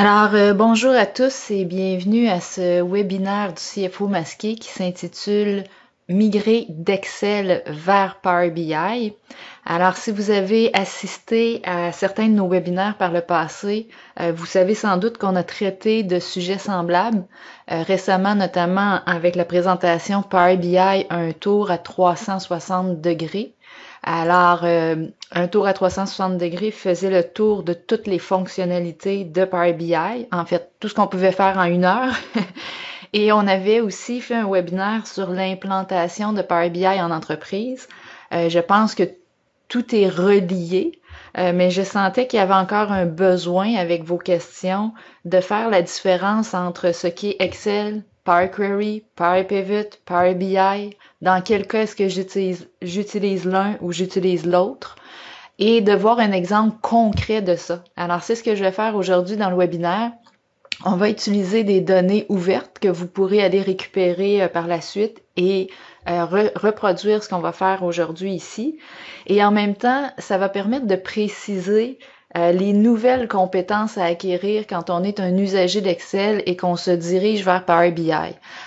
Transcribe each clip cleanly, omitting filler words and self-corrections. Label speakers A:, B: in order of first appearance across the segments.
A: Bonjour à tous et bienvenue à ce webinaire du CFO masqué qui s'intitule Migrer d'Excel vers Power BI. Alors, si vous avez assisté à certains de nos webinaires par le passé, vous savez sans doute qu'on a traité de sujets semblables, récemment notamment avec la présentation Power BI un tour à 360 degrés. Un tour à 360 degrés faisait le tour de toutes les fonctionnalités de Power BI, en fait, tout ce qu'on pouvait faire en 1 heure. Et on avait aussi fait un webinaire sur l'implantation de Power BI en entreprise. Je pense que tout est relié, mais je sentais qu'il y avait encore un besoin avec vos questions de faire la différence entre ce qui est Excel, Power Query, Power Pivot, Power BI, dans quel cas est-ce que j'utilise l'un ou j'utilise l'autre, et de voir un exemple concret de ça. Alors, c'est ce que je vais faire aujourd'hui dans le webinaire. On va utiliser des données ouvertes que vous pourrez aller récupérer par la suite et reproduire ce qu'on va faire aujourd'hui ici. Et en même temps, ça va permettre de préciser les nouvelles compétences à acquérir quand on est un usager d'Excel et qu'on se dirige vers Power BI.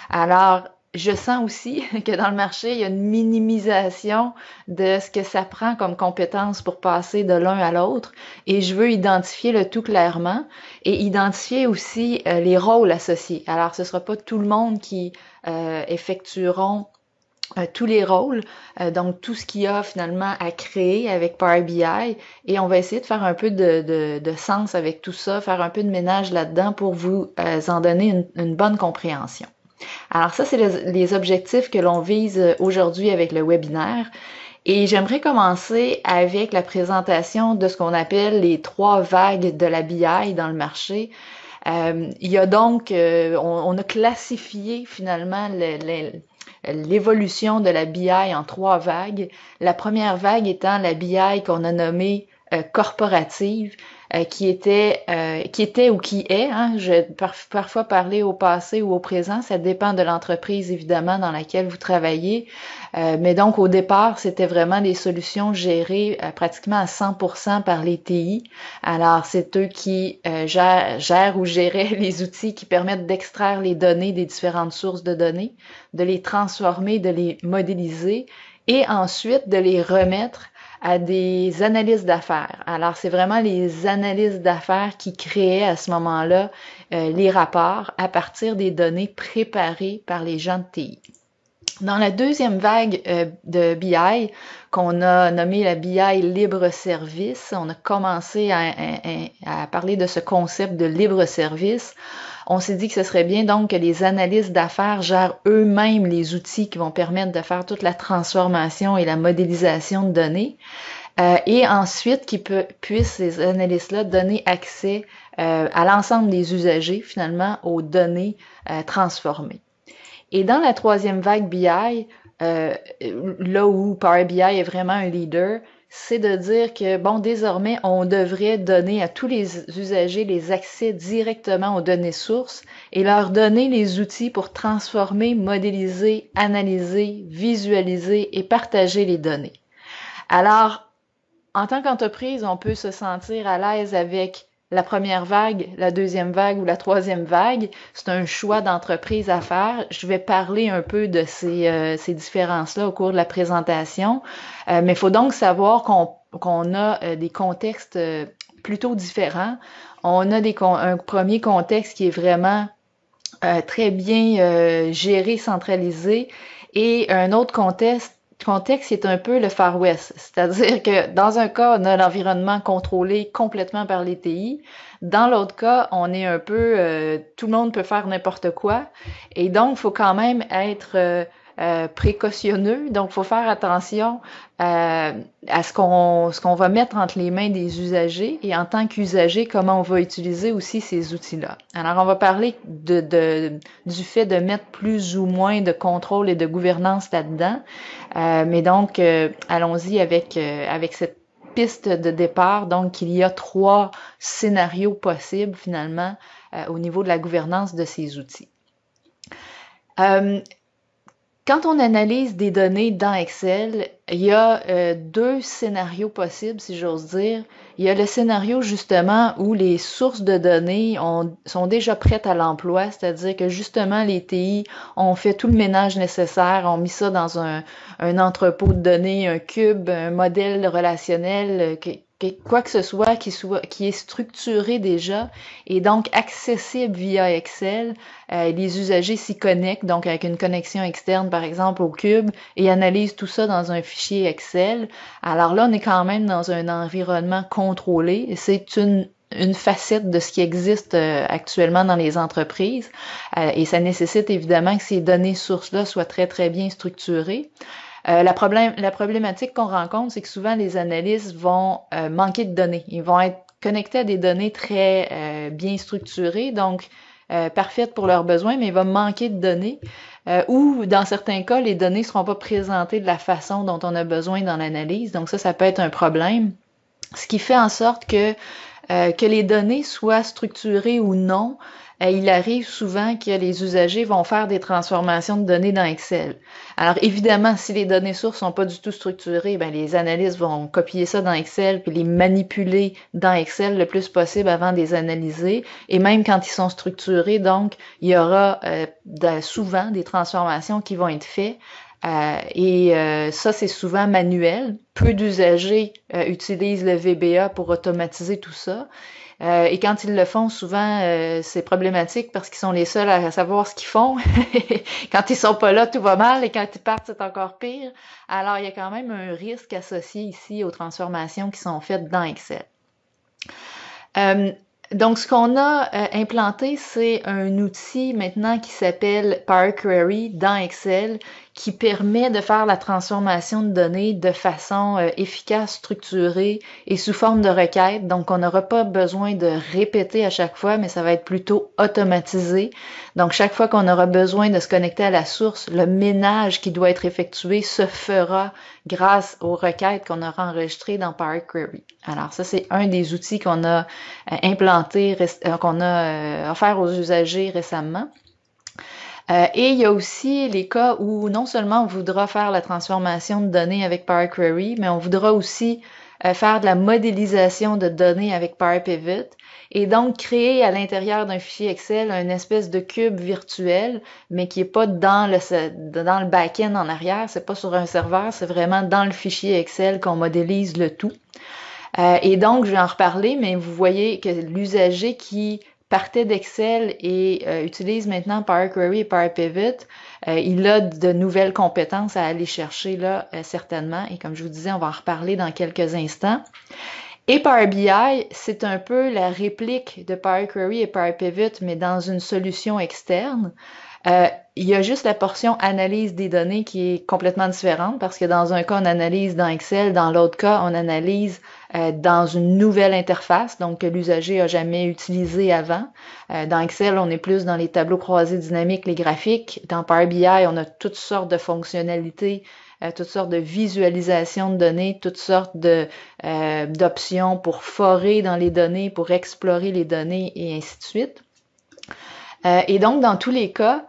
A: Alors, je sens aussi que dans le marché, il y a une minimisation de ce que ça prend comme compétences pour passer de l'un à l'autre et je veux identifier le tout clairement et identifier aussi les rôles associés. Alors, ce ne sera pas tout le monde qui effectueront tous les rôles, donc tout ce qu'il y a finalement à créer avec Power BI et on va essayer de faire un peu de sens avec tout ça, faire un peu de ménage là-dedans pour vous en donner une bonne compréhension. Alors ça, c'est les objectifs que l'on vise aujourd'hui avec le webinaire. Et j'aimerais commencer avec la présentation de ce qu'on appelle les 3 vagues de la BI dans le marché. Il y a donc, on a classifié finalement l'évolution de la BI en 3 vagues. La première vague étant la BI qu'on a nommée corporative, qui était ou qui est, hein, je vais parfois parler au passé ou au présent, ça dépend de l'entreprise évidemment dans laquelle vous travaillez, mais donc au départ, c'était vraiment des solutions gérées pratiquement à 100% par les TI. Alors c'est eux qui gèrent ou géraient les outils qui permettent d'extraire les données des différentes sources de données, de les transformer, de les modéliser et ensuite de les remettre à des analystes d'affaires. Alors, c'est vraiment les analystes d'affaires qui créaient à ce moment-là les rapports à partir des données préparées par les gens de TI. Dans la deuxième vague de BI, qu'on a nommée la BI libre service, on a commencé à parler de ce concept de libre service. On s'est dit que ce serait bien donc que les analystes d'affaires gèrent eux-mêmes les outils qui vont permettre de faire toute la transformation et la modélisation de données. Et ensuite, qu'ils puissent, ces analystes-là, donner accès à l'ensemble des usagers, finalement, aux données transformées. Et dans la troisième vague BI, là où Power BI est vraiment un leader, c'est de dire que, bon, désormais, on devrait donner à tous les usagers les accès directement aux données sources et leur donner les outils pour transformer, modéliser, analyser, visualiser et partager les données. Alors, en tant qu'entreprise, on peut se sentir à l'aise avec la première vague, la deuxième vague ou la troisième vague. C'est un choix d'entreprise à faire. Je vais parler un peu de ces différences-là au cours de la présentation. Mais il faut donc savoir qu'on a des contextes plutôt différents. On a un premier contexte qui est vraiment très bien géré, centralisé, et un autre contexte qui est un peu le Far West. C'est-à-dire que dans un cas, on a l'environnement contrôlé complètement par les TI. Dans l'autre cas, on est un peu, tout le monde peut faire n'importe quoi. Et donc, il faut quand même être précautionneux. Donc, il faut faire attention à ce qu'on va mettre entre les mains des usagers et en tant qu'usager, comment on va utiliser aussi ces outils-là. Alors, on va parler du fait de mettre plus ou moins de contrôle et de gouvernance là-dedans. Mais donc, allons-y avec cette piste de départ. Donc, il y a 3 scénarios possibles finalement au niveau de la gouvernance de ces outils. Quand Quand on analyse des données dans Excel, il y a deux scénarios possibles, si j'ose dire. Il y a le scénario justement où les sources de données sont déjà prêtes à l'emploi, c'est-à-dire que justement les TI ont fait tout le ménage nécessaire, ont mis ça dans un entrepôt de données, un cube, un modèle relationnel, quoi que ce soit qui est structuré déjà et donc accessible via Excel. Les usagers s'y connectent, donc avec une connexion externe, par exemple, au Cube, et analysent tout ça dans un fichier Excel. Alors là, on est quand même dans un environnement contrôlé. Et c'est une facette de ce qui existe actuellement dans les entreprises. Et ça nécessite évidemment que ces données sources-là soient très, très bien structurées. La problématique qu'on rencontre, c'est que souvent les analystes vont manquer de données. Ils vont être connectés à des données très bien structurées, donc parfaites pour leurs besoins, mais il va manquer de données. Ou dans certains cas, les données ne seront pas présentées de la façon dont on a besoin dans l'analyse. Donc ça peut être un problème. Ce qui fait en sorte que les données soient structurées ou non, il arrive souvent que les usagers vont faire des transformations de données dans Excel. Alors évidemment, si les données sources sont pas du tout structurées, ben les analystes vont copier ça dans Excel puis les manipuler dans Excel le plus possible avant de les analyser. Et même quand ils sont structurés, donc il y aura souvent des transformations qui vont être faites. Ça, c'est souvent manuel. Peu d'usagers utilisent le VBA pour automatiser tout ça. Et quand ils le font, souvent, c'est problématique parce qu'ils sont les seuls à savoir ce qu'ils font. Quand ils sont pas là, tout va mal, et quand ils partent, c'est encore pire. Alors, il y a quand même un risque associé ici aux transformations qui sont faites dans Excel. Donc, ce qu'on a implanté, c'est un outil maintenant qui s'appelle Power Query dans Excel qui permet de faire la transformation de données de façon efficace, structurée et sous forme de requête. Donc, on n'aura pas besoin de répéter à chaque fois, mais ça va être plutôt automatisé. Donc, chaque fois qu'on aura besoin de se connecter à la source, le ménage qui doit être effectué se fera grâce aux requêtes qu'on aura enregistrées dans Power Query. Alors, ça, c'est un des outils qu'on a implanté, qu'on a offert aux usagers récemment. Et il y a aussi les cas où non seulement on voudra faire la transformation de données avec Power Query, mais on voudra aussi faire de la modélisation de données avec Power Pivot et donc créer à l'intérieur d'un fichier Excel une espèce de cube virtuel, mais qui est pas dans le back-end en arrière, c'est pas sur un serveur, c'est vraiment dans le fichier Excel qu'on modélise le tout. Et donc, je vais en reparler, mais vous voyez que l'usager qui partait d'Excel et utilise maintenant Power Query et Power Pivot, il a de nouvelles compétences à aller chercher là, certainement. Et comme je vous disais, on va en reparler dans quelques instants. Et Power BI, c'est un peu la réplique de Power Query et Power Pivot, mais dans une solution externe. Il y a juste la portion analyse des données qui est complètement différente parce que dans un cas, on analyse dans Excel, dans l'autre cas, on analyse dans une nouvelle interface, donc que l'usager n'a jamais utilisé avant. Dans Excel, on est plus dans les tableaux croisés dynamiques, les graphiques. Dans Power BI, on a toutes sortes de fonctionnalités, toutes sortes de visualisations de données, toutes sortes d'options pour forer dans les données, pour explorer les données et ainsi de suite. Et donc, dans tous les cas,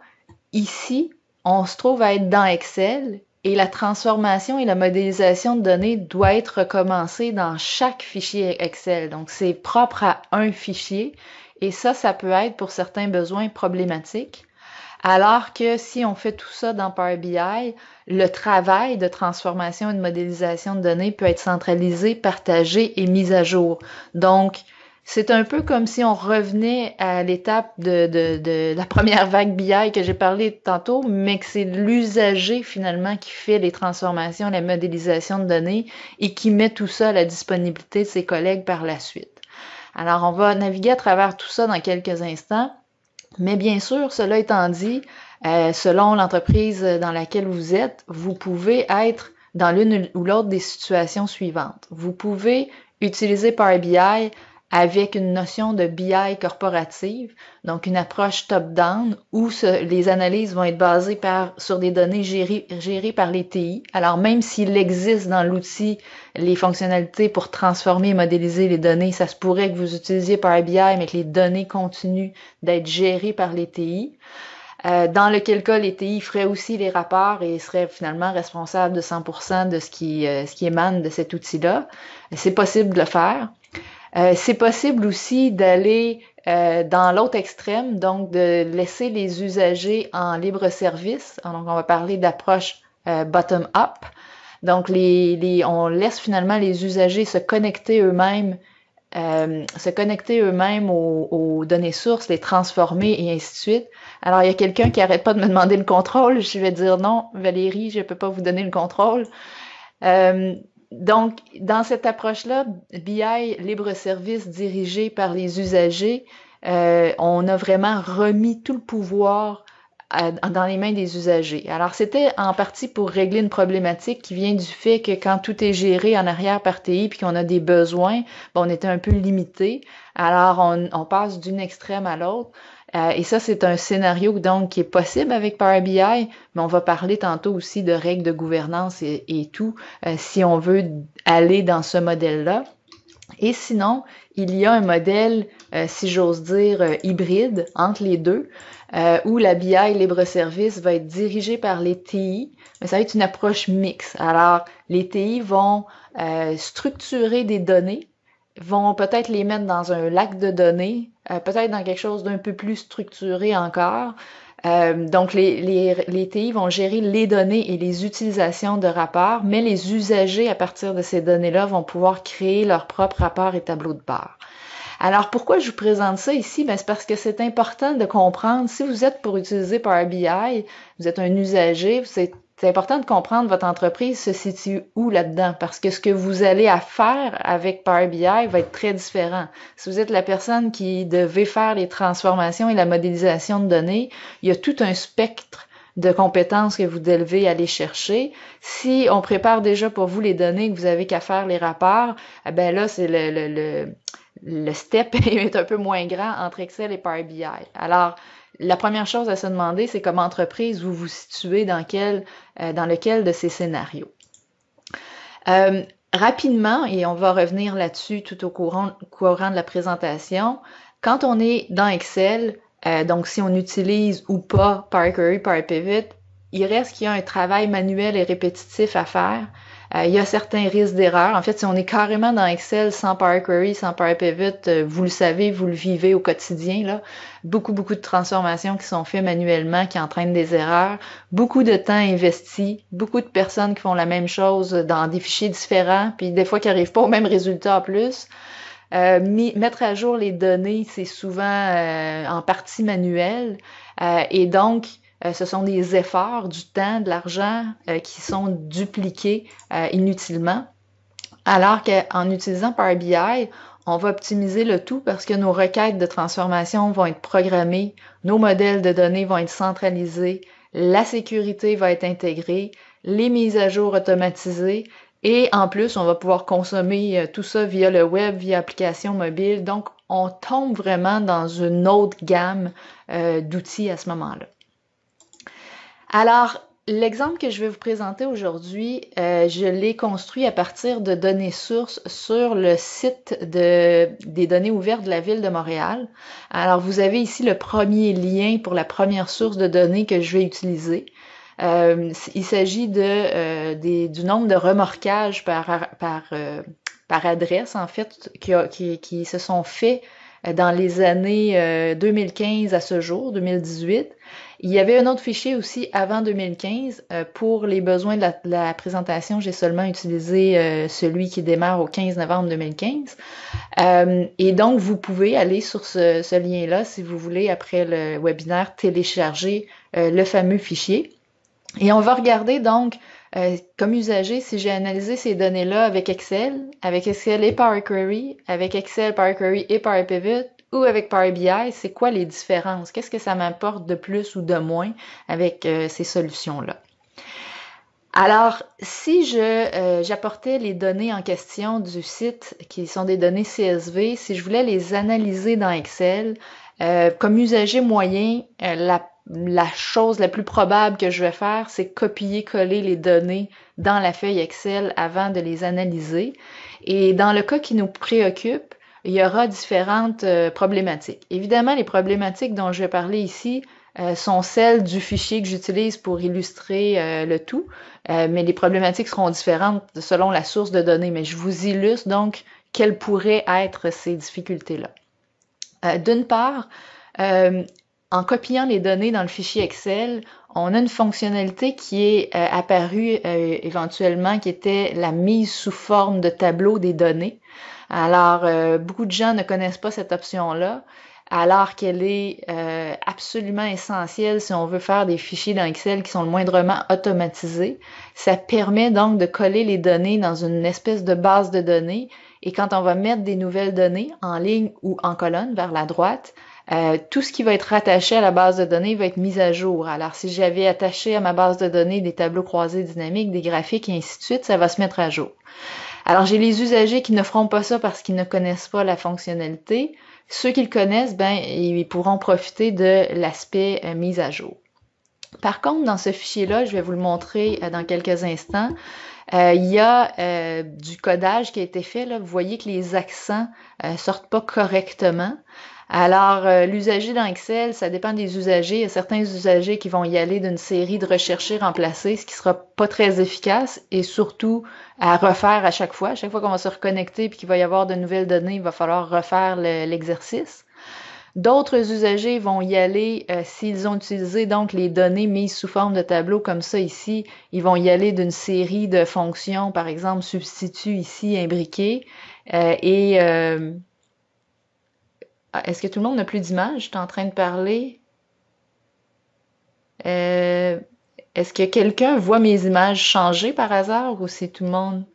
A: ici, on se trouve à être dans Excel et la transformation et la modélisation de données doit être recommencée dans chaque fichier Excel. Donc, c'est propre à un fichier et ça peut être pour certains besoins problématique. Alors que si on fait tout ça dans Power BI, le travail de transformation et de modélisation de données peut être centralisé, partagé et mis à jour. Donc, c'est un peu comme si on revenait à l'étape de la première vague BI que j'ai parlé tantôt, mais que c'est l'usager finalement qui fait les transformations, la modélisation de données et qui met tout ça à la disponibilité de ses collègues par la suite. Alors, on va naviguer à travers tout ça dans quelques instants, mais bien sûr, cela étant dit, selon l'entreprise dans laquelle vous êtes, vous pouvez être dans l'une ou l'autre des situations suivantes. Vous pouvez utiliser Power BI avec une notion de BI corporative, donc une approche top-down où les analyses vont être basées sur des données gérées par les TI. Alors même s'il existe dans l'outil les fonctionnalités pour transformer et modéliser les données, ça se pourrait que vous utilisiez Power BI, mais que les données continuent d'être gérées par les TI. dans lequel cas les TI feraient aussi les rapports et seraient finalement responsables de 100% de ce qui émane de cet outil-là. C'est possible de le faire. C'est possible aussi d'aller dans l'autre extrême, donc de laisser les usagers en libre service. Donc, on va parler d'approche bottom-up. Donc, on laisse finalement les usagers se connecter eux-mêmes aux données sources, les transformer et ainsi de suite. Alors, il y a quelqu'un qui arrête pas de me demander le contrôle. Je vais dire non, Valérie, je peux pas vous donner le contrôle. Euh, donc, dans cette approche-là, BI libre-service dirigé par les usagers, on a vraiment remis tout le pouvoir dans les mains des usagers. Alors, c'était en partie pour régler une problématique qui vient du fait que quand tout est géré en arrière par TI puis qu'on a des besoins, on était un peu limité. Alors, on passe d'une extrême à l'autre. Et ça, c'est un scénario donc qui est possible avec Power BI, mais on va parler tantôt aussi de règles de gouvernance et tout, si on veut aller dans ce modèle-là. Et sinon, il y a un modèle, si j'ose dire, hybride entre les deux, où la BI libre-service va être dirigée par les TI, mais ça va être une approche mixte. Alors, les TI vont structurer des données, vont peut-être les mettre dans un lac de données, peut-être dans quelque chose d'un peu plus structuré encore. Donc, les TI vont gérer les données et les utilisations de rapports, mais les usagers, à partir de ces données-là, vont pouvoir créer leurs propres rapports et tableaux de bord. Alors, pourquoi je vous présente ça ici? Ben, c'est parce que c'est important de comprendre, si vous êtes pour utiliser Power BI, vous êtes un usager, c'est important de comprendre votre entreprise se situe où là-dedans, parce que ce que vous allez à faire avec Power BI va être très différent. Si vous êtes la personne qui devait faire les transformations et la modélisation de données, il y a tout un spectre de compétences que vous devez aller chercher. Si on prépare déjà pour vous les données, que vous avez qu'à faire les rapports, ben là, c'est le step est un peu moins grand entre Excel et Power BI. Alors, la première chose à se demander, c'est comme entreprise, vous vous situez dans lequel de ces scénarios. Rapidement, et on va revenir là-dessus tout au courant de la présentation, quand on est dans Excel, donc si on utilise ou pas Power Query, Power Pivot, il reste qu'il y a un travail manuel et répétitif à faire. Il y a certains risques d'erreur. En fait, si on est carrément dans Excel sans Power Query, sans Power Pivot, vous le savez, vous le vivez au quotidien, là. Beaucoup de transformations qui sont faites manuellement, qui entraînent des erreurs. Beaucoup de temps investi. Beaucoup de personnes qui font la même chose dans des fichiers différents, puis des fois qui n'arrivent pas au même résultat en plus. Mettre à jour les données, c'est souvent en partie manuel. Et donc, ce sont des efforts, du temps, de l'argent qui sont dupliqués inutilement. Alors qu'en utilisant Power BI, on va optimiser le tout parce que nos requêtes de transformation vont être programmées, nos modèles de données vont être centralisés, la sécurité va être intégrée, les mises à jour automatisées et en plus, on va pouvoir consommer tout ça via le web, via application mobile. Donc, on tombe vraiment dans une autre gamme d'outils à ce moment-là. Alors, l'exemple que je vais vous présenter aujourd'hui, je l'ai construit à partir de données sources sur le site des données ouvertes de la Ville de Montréal. Alors, vous avez ici le premier lien pour la première source de données que je vais utiliser. Il s'agit du nombre de remorquages par adresse, en fait, qui se sont faits dans les années 2015 à ce jour, 2018. Il y avait un autre fichier aussi avant 2015. Pour les besoins de la présentation, j'ai seulement utilisé celui qui démarre au 15 novembre 2015. Et donc, vous pouvez aller sur ce lien-là si vous voulez, après le webinaire, télécharger le fameux fichier. Et on va regarder donc, comme usager, si j'ai analysé ces données-là avec Excel et Power Query, avec Excel, Power Query et Power Pivot, ou avec Power BI, c'est quoi les différences? Qu'est-ce que ça m'apporte de plus ou de moins avec ces solutions-là? Alors, si j'apportais les données en question du site, qui sont des données CSV, si je voulais les analyser dans Excel, comme usager moyen, la chose la plus probable que je vais faire, c'est copier-coller les données dans la feuille Excel avant de les analyser. Et dans le cas qui nous préoccupe, il y aura différentes problématiques. Évidemment, les problématiques dont je vais parler ici sont celles du fichier que j'utilise pour illustrer le tout, mais les problématiques seront différentes selon la source de données. Mais je vous illustre donc quelles pourraient être ces difficultés-là. D'une part, en copiant les données dans le fichier Excel, on a une fonctionnalité qui est apparue éventuellement, qui était la mise sous forme de tableau des données. Alors, beaucoup de gens ne connaissent pas cette option-là, alors qu'elle est absolument essentielle si on veut faire des fichiers dans Excel qui sont le moindrement automatisés. Ça permet donc de coller les données dans une espèce de base de données, et quand on va mettre des nouvelles données en ligne ou en colonne vers la droite, tout ce qui va être rattaché à la base de données va être mis à jour. Alors, si j'avais attaché à ma base de données des tableaux croisés dynamiques, des graphiques et ainsi de suite, ça va se mettre à jour. Alors, j'ai les usagers qui ne feront pas ça parce qu'ils ne connaissent pas la fonctionnalité. Ceux qui le connaissent, ben, ils pourront profiter de l'aspect mise à jour. Par contre, dans ce fichier-là, je vais vous le montrer dans quelques instants, il y a du codage qui a été fait. Là. Vous voyez que les accents sortent pas correctement. Alors, l'usager dans Excel, ça dépend des usagers. Il y a certains usagers qui vont y aller d'une série de rechercher remplacer, ce qui sera pas très efficace et surtout à refaire à chaque fois. À chaque fois qu'on va se reconnecter et qu'il va y avoir de nouvelles données, il va falloir refaire l'exercice. D'autres usagers vont y aller, s'ils ont utilisé donc les données mises sous forme de tableau comme ça ici, ils vont y aller d'une série de fonctions, par exemple substitut ici imbriqué, est-ce que tout le monde n'a plus d'image? Je suis en train de parler. Est-ce que quelqu'un voit mes images changer par hasard ou c'est tout le monde?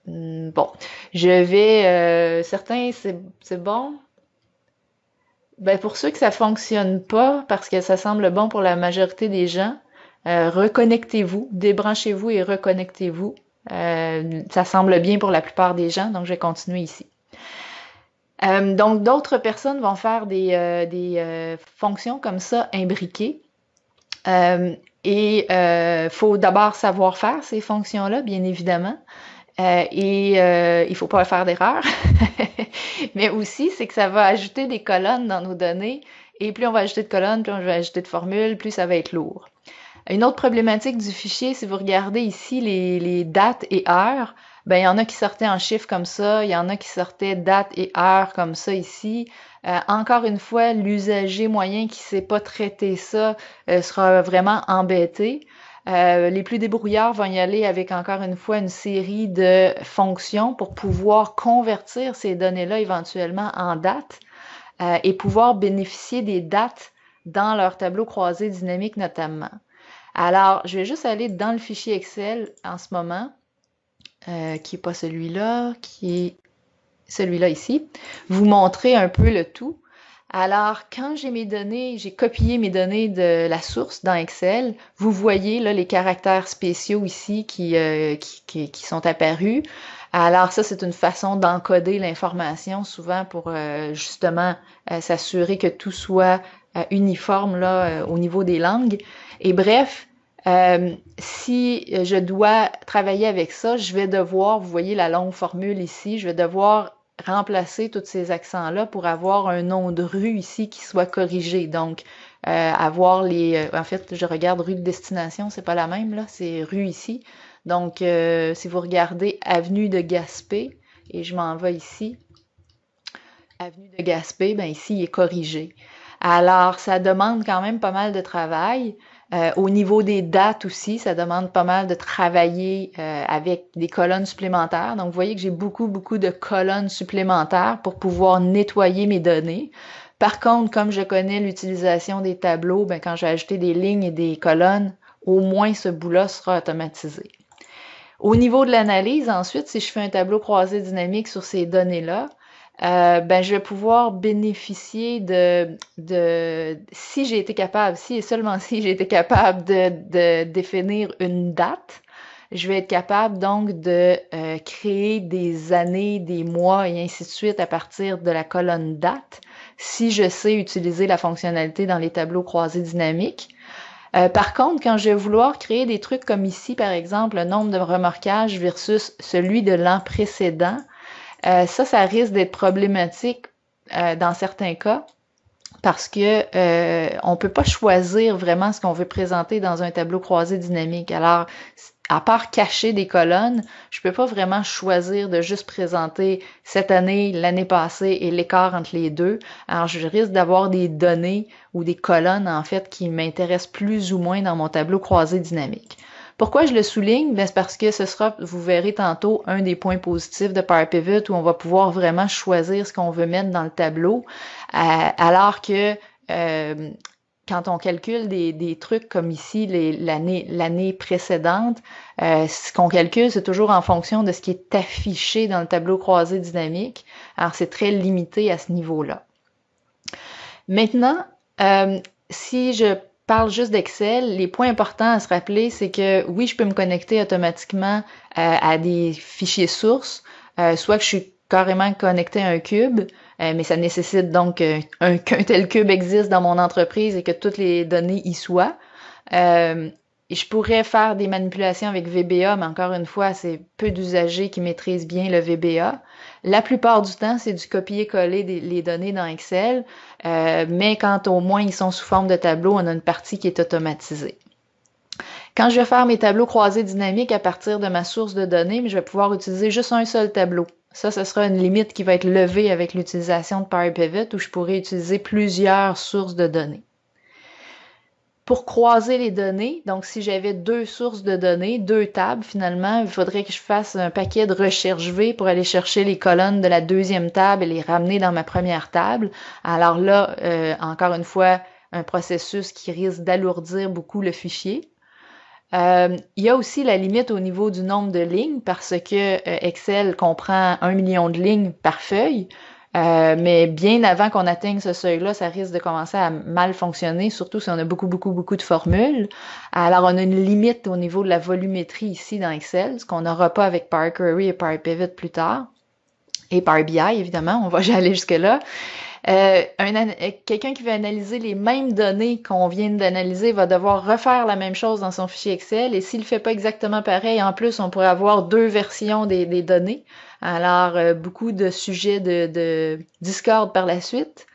A: Bon, je vais... certains, c'est bon. Ben, pour ceux que ça fonctionne pas, parce que ça semble bon pour la majorité des gens, reconnectez-vous, débranchez-vous et reconnectez-vous. Ça semble bien pour la plupart des gens, donc je vais continuer ici. Donc, d'autres personnes vont faire des fonctions comme ça, imbriquées. Faut d'abord savoir faire ces fonctions-là, bien évidemment. Il faut pas faire d'erreur. Mais aussi, c'est que ça va ajouter des colonnes dans nos données. Et plus on va ajouter de colonnes, plus on va ajouter de formules, plus ça va être lourd. Une autre problématique du fichier, si vous regardez ici les dates et heures, ben il y en a qui sortaient en chiffres comme ça, il y en a qui sortaient dates et heures comme ça ici. Encore une fois, l'usager moyen qui sait pas traiter ça sera vraiment embêté. Les plus débrouillards vont y aller avec encore une fois une série de fonctions pour pouvoir convertir ces données-là éventuellement en dates et pouvoir bénéficier des dates dans leur tableau croisé dynamique notamment. Alors, je vais juste aller dans le fichier Excel en ce moment, qui n'est pas celui-là, qui est celui-là ici, vous montrer un peu le tout. Alors, quand j'ai mes données, j'ai copié mes données de la source dans Excel, vous voyez là les caractères spéciaux ici qui sont apparus. Alors ça, c'est une façon d'encoder l'information souvent pour justement s'assurer que tout soit uniforme là au niveau des langues. Et bref, si je dois travailler avec ça, je vais devoir, vous voyez la longue formule ici, je vais devoir remplacer tous ces accents-là pour avoir un nom de rue ici qui soit corrigé. Donc, avoir en fait, je regarde rue de destination, c'est pas la même, là, c'est rue ici. Donc, si vous regardez avenue de Gaspé, et je m'en vais ici, avenue de Gaspé, ben ici, il est corrigé. Alors, ça demande quand même pas mal de travail. Au niveau des dates aussi, ça demande pas mal de travailler avec des colonnes supplémentaires. Donc, vous voyez que j'ai beaucoup de colonnes supplémentaires pour pouvoir nettoyer mes données. Par contre, comme je connais l'utilisation des tableaux, ben, quand j'ai ajouté des lignes et des colonnes, au moins ce bout-là sera automatisé. Au niveau de l'analyse, ensuite, si je fais un tableau croisé dynamique sur ces données-là, ben, je vais pouvoir bénéficier si j'ai été capable, si et seulement si j'ai été capable de définir une date, je vais être capable donc de créer des années, des mois et ainsi de suite à partir de la colonne date, si je sais utiliser la fonctionnalité dans les tableaux croisés dynamiques. Par contre, quand je vais vouloir créer des trucs comme ici, par exemple, le nombre de remorquages versus celui de l'an précédent, ça risque d'être problématique dans certains cas. parce que on peut pas choisir vraiment ce qu'on veut présenter dans un tableau croisé dynamique. Alors, à part cacher des colonnes, je peux pas vraiment choisir de juste présenter cette année, l'année passée et l'écart entre les deux. Alors, je risque d'avoir des données ou des colonnes, en fait, qui m'intéressent plus ou moins dans mon tableau croisé dynamique. Pourquoi je le souligne? Ben, c'est parce que ce sera, vous verrez tantôt, un des points positifs de Power Pivot où on va pouvoir vraiment choisir ce qu'on veut mettre dans le tableau, alors que quand on calcule des trucs comme ici, l'année précédente, ce qu'on calcule, c'est toujours en fonction de ce qui est affiché dans le tableau croisé dynamique. Alors, c'est très limité à ce niveau-là. Maintenant, si je parle juste d'Excel, les points importants à se rappeler, c'est que oui, je peux me connecter automatiquement à des fichiers sources, soit que je suis carrément connecté à un cube, mais ça nécessite donc qu'un tel cube existe dans mon entreprise et que toutes les données y soient. Je pourrais faire des manipulations avec VBA, mais encore une fois, c'est peu d'usagers qui maîtrisent bien le VBA. La plupart du temps, c'est du copier-coller les données dans Excel, mais quand au moins ils sont sous forme de tableau, on a une partie qui est automatisée. Quand je vais faire mes tableaux croisés dynamiques à partir de ma source de données, je vais pouvoir utiliser juste un seul tableau. Ça, ce sera une limite qui va être levée avec l'utilisation de Power Pivot où je pourrais utiliser plusieurs sources de données. Pour croiser les données, donc si j'avais deux sources de données, deux tables finalement, il faudrait que je fasse un paquet de recherche V pour aller chercher les colonnes de la deuxième table et les ramener dans ma première table. Alors là, encore une fois, un processus qui risque d'alourdir beaucoup le fichier. Il y a aussi la limite au niveau du nombre de lignes parce que Excel comprend 1 million de lignes par feuille. Mais bien avant qu'on atteigne ce seuil-là, ça risque de commencer à mal fonctionner, surtout si on a beaucoup de formules. Alors, on a une limite au niveau de la volumétrie ici dans Excel, ce qu'on n'aura pas avec Power Query et Power Pivot plus tard. Et Power BI, évidemment, on va aller jusque-là. Quelqu'un qui veut analyser les mêmes données qu'on vient d'analyser va devoir refaire la même chose dans son fichier Excel et s'il ne fait pas exactement pareil, en plus, on pourrait avoir deux versions des données. Alors, beaucoup de sujets de discorde par la suite.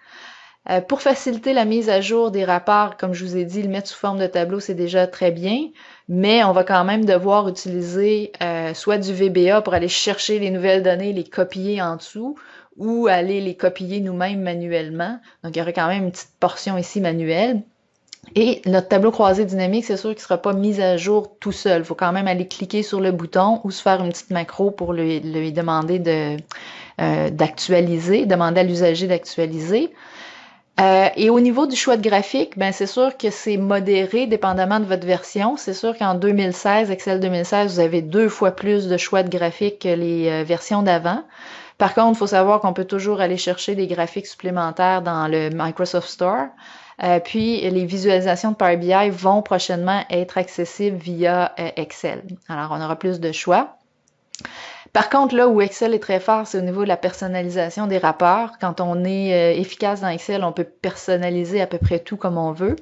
A: Pour faciliter la mise à jour des rapports, comme je vous ai dit, le mettre sous forme de tableau, c'est déjà très bien, mais on va quand même devoir utiliser soit du VBA pour aller chercher les nouvelles données, les copier en dessous, ou aller les copier nous-mêmes manuellement. Donc, il y aura quand même une petite portion ici manuelle. Et notre tableau croisé dynamique, c'est sûr qu'il ne sera pas mis à jour tout seul. Il faut quand même aller cliquer sur le bouton ou se faire une petite macro pour lui demander d'actualiser, demander à l'usager d'actualiser. Et au niveau du choix de graphique, ben c'est sûr que c'est modéré dépendamment de votre version. C'est sûr qu'en 2016, Excel 2016, vous avez 2 fois plus de choix de graphique que les versions d'avant. Par contre, il faut savoir qu'on peut toujours aller chercher des graphiques supplémentaires dans le Microsoft Store. Puis, les visualisations de Power BI vont prochainement être accessibles via Excel. Alors, on aura plus de choix. Par contre, là où Excel est très fort, c'est au niveau de la personnalisation des rapports. Quand on est efficace dans Excel, on peut personnaliser à peu près tout comme on veut.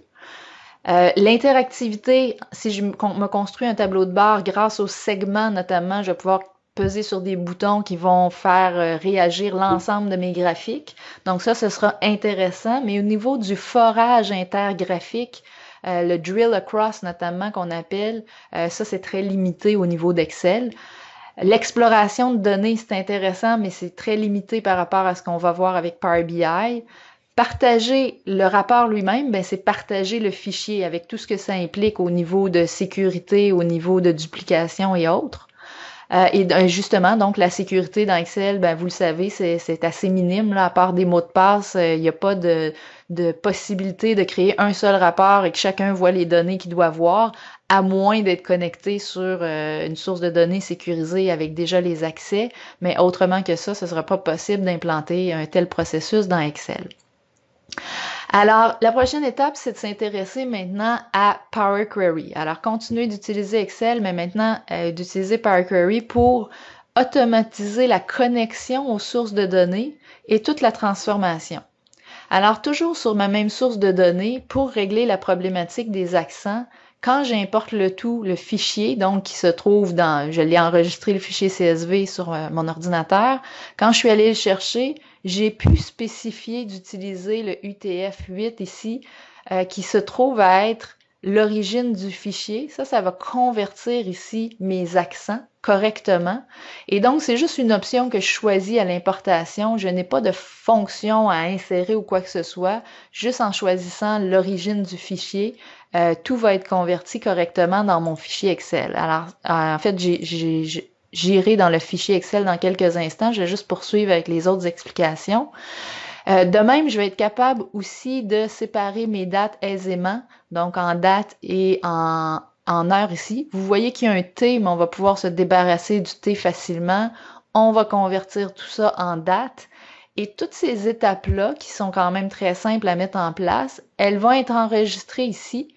A: L'interactivité, si je me construis un tableau de bord grâce aux segments notamment, je vais pouvoir peser sur des boutons qui vont faire réagir l'ensemble de mes graphiques. Donc ça, ce sera intéressant. Mais au niveau du forage intergraphique, le drill across notamment qu'on appelle, ça c'est très limité au niveau d'Excel. L'exploration de données, c'est intéressant, mais c'est très limité par rapport à ce qu'on va voir avec Power BI. Partager le rapport lui-même, ben c'est partager le fichier avec tout ce que ça implique au niveau de sécurité, au niveau de duplication et autres. Et justement, donc la sécurité dans Excel, ben vous le savez, c'est assez minime là, à part des mots de passe, il n'y a pas de possibilité de créer un seul rapport et que chacun voit les données qu'il doit voir, à moins d'être connecté sur une source de données sécurisée avec déjà les accès. Mais autrement que ça, ce ne sera pas possible d'implanter un tel processus dans Excel. Alors, la prochaine étape, c'est de s'intéresser maintenant à Power Query. Alors, continuer d'utiliser Excel, mais maintenant d'utiliser Power Query pour automatiser la connexion aux sources de données et toute la transformation. Alors, toujours sur ma même source de données, pour régler la problématique des accents, quand j'importe le fichier, donc qui se trouve je l'ai enregistré le fichier CSV sur mon ordinateur, quand je suis allée le chercher, j'ai pu spécifier d'utiliser le UTF-8 ici, qui se trouve à être l'origine du fichier. Ça va convertir ici mes accents correctement. Et donc, c'est juste une option que je choisis à l'importation. Je n'ai pas de fonction à insérer ou quoi que ce soit. Juste en choisissant l'origine du fichier, tout va être converti correctement dans mon fichier Excel. Alors, en fait, j'irai dans le fichier Excel dans quelques instants. Je vais juste poursuivre avec les autres explications. De même, je vais être capable aussi de séparer mes dates aisément, donc en date et en heure ici. Vous voyez qu'il y a un T, mais on va pouvoir se débarrasser du T facilement. On va convertir tout ça en date. Et toutes ces étapes-là, qui sont quand même très simples à mettre en place, elles vont être enregistrées ici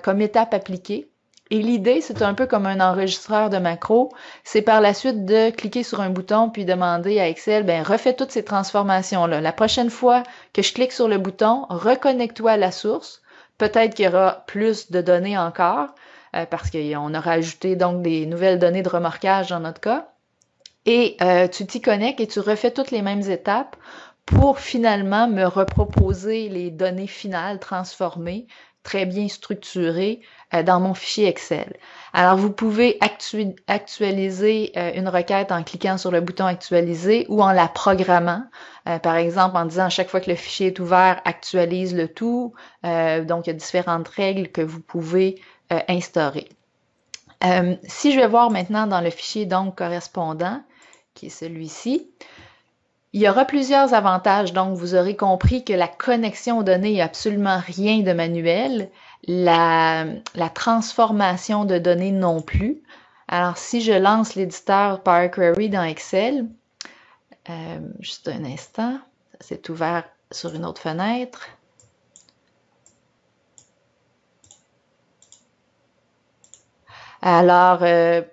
A: comme étapes appliquées. Et l'idée, c'est un peu comme un enregistreur de macros. C'est par la suite de cliquer sur un bouton puis demander à Excel, ben refais toutes ces transformations-là. La prochaine fois que je clique sur le bouton, reconnecte-toi à la source. Peut-être qu'il y aura plus de données encore, parce qu'on aura ajouté donc des nouvelles données de remorquage dans notre cas. Et tu t'y connectes et tu refais toutes les mêmes étapes pour finalement me reproposer les données finales transformées, très bien structurées dans mon fichier Excel. Alors, vous pouvez actualiser une requête en cliquant sur le bouton actualiser ou en la programmant. Par exemple, en disant à chaque fois que le fichier est ouvert, actualise le tout. Donc, il y a différentes règles que vous pouvez instaurer. Si je vais voir maintenant dans le fichier donc correspondant, qui est celui-ci, il y aura plusieurs avantages. Donc, vous aurez compris que la connexion aux données, il n'y a absolument rien de manuel. La transformation de données non plus. Alors, si je lance l'éditeur Power Query dans Excel, juste un instant, ça s'est ouvert sur une autre fenêtre. Alors, je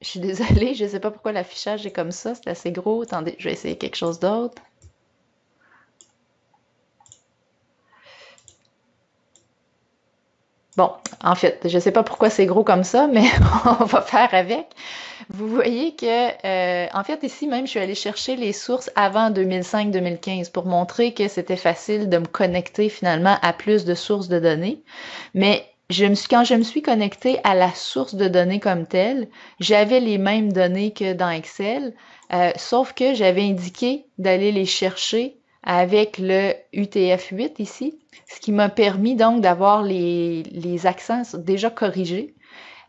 A: suis désolée, je ne sais pas pourquoi l'affichage est comme ça, c'est assez gros. Attendez, je vais essayer quelque chose d'autre. Bon, en fait, je ne sais pas pourquoi c'est gros comme ça, mais on va faire avec. Vous voyez que, en fait, ici même, je suis allée chercher les sources avant 2005-2015 pour montrer que c'était facile de me connecter finalement à plus de sources de données. Mais quand je me suis connectée à la source de données comme telle, j'avais les mêmes données que dans Excel, sauf que j'avais indiqué d'aller les chercher avec le UTF-8 ici, ce qui m'a permis donc d'avoir les accents déjà corrigés.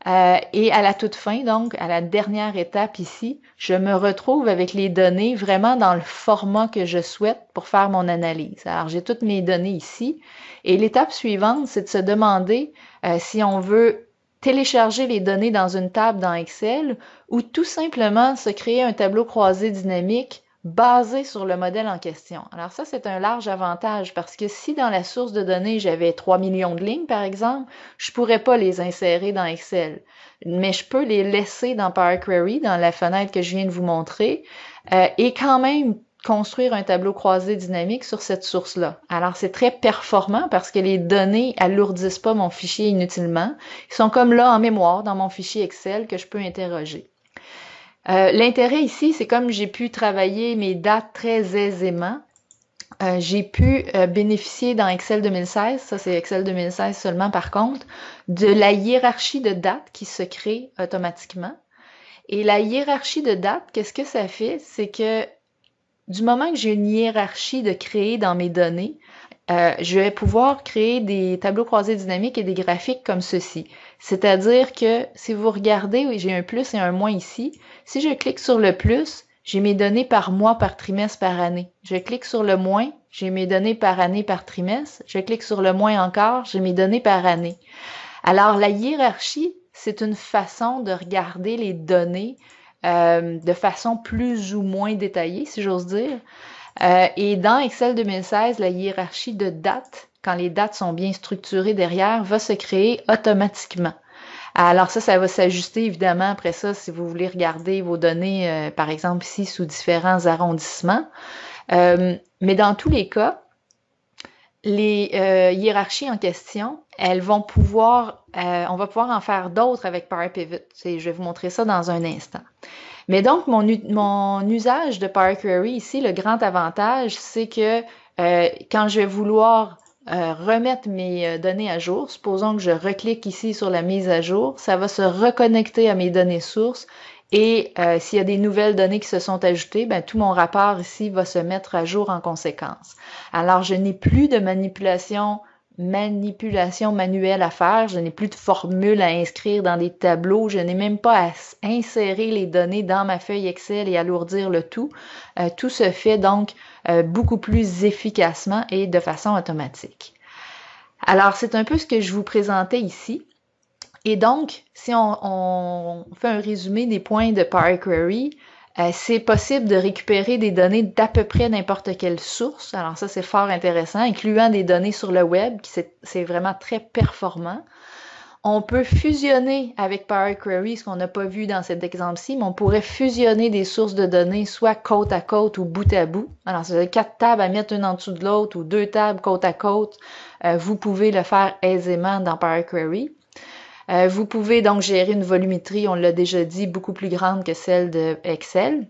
A: Et à la toute fin, donc, à la dernière étape ici, je me retrouve avec les données vraiment dans le format que je souhaite pour faire mon analyse. Alors, j'ai toutes mes données ici. Et l'étape suivante, c'est de se demander si on veut télécharger les données dans une table dans Excel ou tout simplement se créer un tableau croisé dynamique basé sur le modèle en question. Alors ça, c'est un large avantage parce que si dans la source de données, j'avais 3 millions de lignes, par exemple, je pourrais pas les insérer dans Excel. Mais je peux les laisser dans Power Query, dans la fenêtre que je viens de vous montrer, et quand même construire un tableau croisé dynamique sur cette source-là. Alors, c'est très performant parce que les données alourdissent pas mon fichier inutilement. Ils sont comme là en mémoire dans mon fichier Excel que je peux interroger. L'intérêt ici, c'est comme j'ai pu travailler mes dates très aisément, j'ai pu bénéficier dans Excel 2016, ça c'est Excel 2016 seulement par contre, de la hiérarchie de dates qui se crée automatiquement. Et la hiérarchie de dates, qu'est-ce que ça fait? C'est que du moment que j'ai une hiérarchie de créer dans mes données, je vais pouvoir créer des tableaux croisés dynamiques et des graphiques comme ceci. C'est-à-dire que si vous regardez, oui, j'ai un plus et un moins ici. Si je clique sur le plus, j'ai mes données par mois, par trimestre, par année. Je clique sur le moins, j'ai mes données par année, par trimestre. Je clique sur le moins encore, j'ai mes données par année. Alors, la hiérarchie, c'est une façon de regarder les données de façon plus ou moins détaillée, si j'ose dire. Et dans Excel 2016, la hiérarchie de dates, quand les dates sont bien structurées derrière, va se créer automatiquement. Alors ça va s'ajuster évidemment après ça si vous voulez regarder vos données, par exemple ici sous différents arrondissements. Mais dans tous les cas, les hiérarchies en question, elles vont pouvoir on va pouvoir en faire d'autres avec Power Pivot. Je vais vous montrer ça dans un instant. Mais donc, mon usage de Power Query ici, le grand avantage, c'est que quand je vais vouloir remettre mes données à jour, supposons que je reclique ici sur la mise à jour, ça va se reconnecter à mes données sources et s'il y a des nouvelles données qui se sont ajoutées, ben, tout mon rapport ici va se mettre à jour en conséquence. Alors, je n'ai plus de manipulation manuelle à faire, je n'ai plus de formules à inscrire dans des tableaux, je n'ai même pas à insérer les données dans ma feuille Excel et alourdir le tout. Tout se fait donc beaucoup plus efficacement et de façon automatique. Alors, c'est un peu ce que je vous présentais ici. Et donc, si on fait un résumé des points de Power Query, c'est possible de récupérer des données d'à peu près n'importe quelle source. Alors ça, c'est fort intéressant, incluant des données sur le web, qui c'est vraiment très performant. On peut fusionner avec Power Query, ce qu'on n'a pas vu dans cet exemple-ci, mais on pourrait fusionner des sources de données soit côte à côte ou bout à bout. Alors, si vous avez 4 tables à mettre une en dessous de l'autre ou 2 tables côte à côte, vous pouvez le faire aisément dans Power Query. Vous pouvez donc gérer une volumétrie, on l'a déjà dit, beaucoup plus grande que celle de Excel.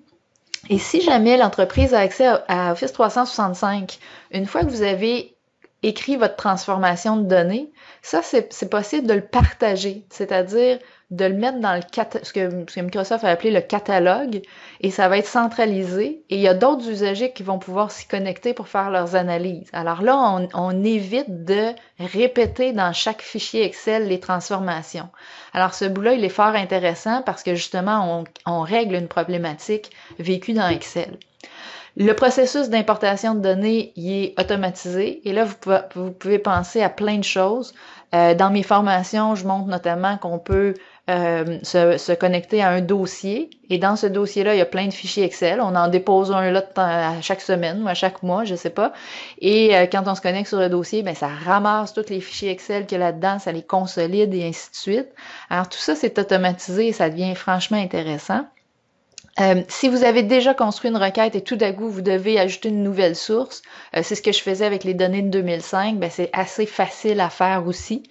A: Et si jamais l'entreprise a accès à Office 365, une fois que vous avez écrit votre transformation de données, ça, c'est possible de le partager, c'est-à-dire de le mettre dans ce que Microsoft a appelé le catalogue, et ça va être centralisé, et il y a d'autres usagers qui vont pouvoir s'y connecter pour faire leurs analyses. Alors là, on évite de répéter dans chaque fichier Excel les transformations. Alors ce bout-là, il est fort intéressant parce que justement, on règle une problématique vécue dans Excel. Le processus d'importation de données, il est automatisé et là, vous pouvez penser à plein de choses. Dans mes formations, je montre notamment qu'on peut se connecter à un dossier et dans ce dossier-là, il y a plein de fichiers Excel. On en dépose un là à chaque semaine ou à chaque mois, je sais pas. Et quand on se connecte sur le dossier, ben ça ramasse tous les fichiers Excel qu'il y a là-dedans, ça les consolide et ainsi de suite. Alors tout ça, c'est automatisé et ça devient franchement intéressant. Si vous avez déjà construit une requête et tout à coup vous devez ajouter une nouvelle source, c'est ce que je faisais avec les données de 2005, ben c'est assez facile à faire aussi.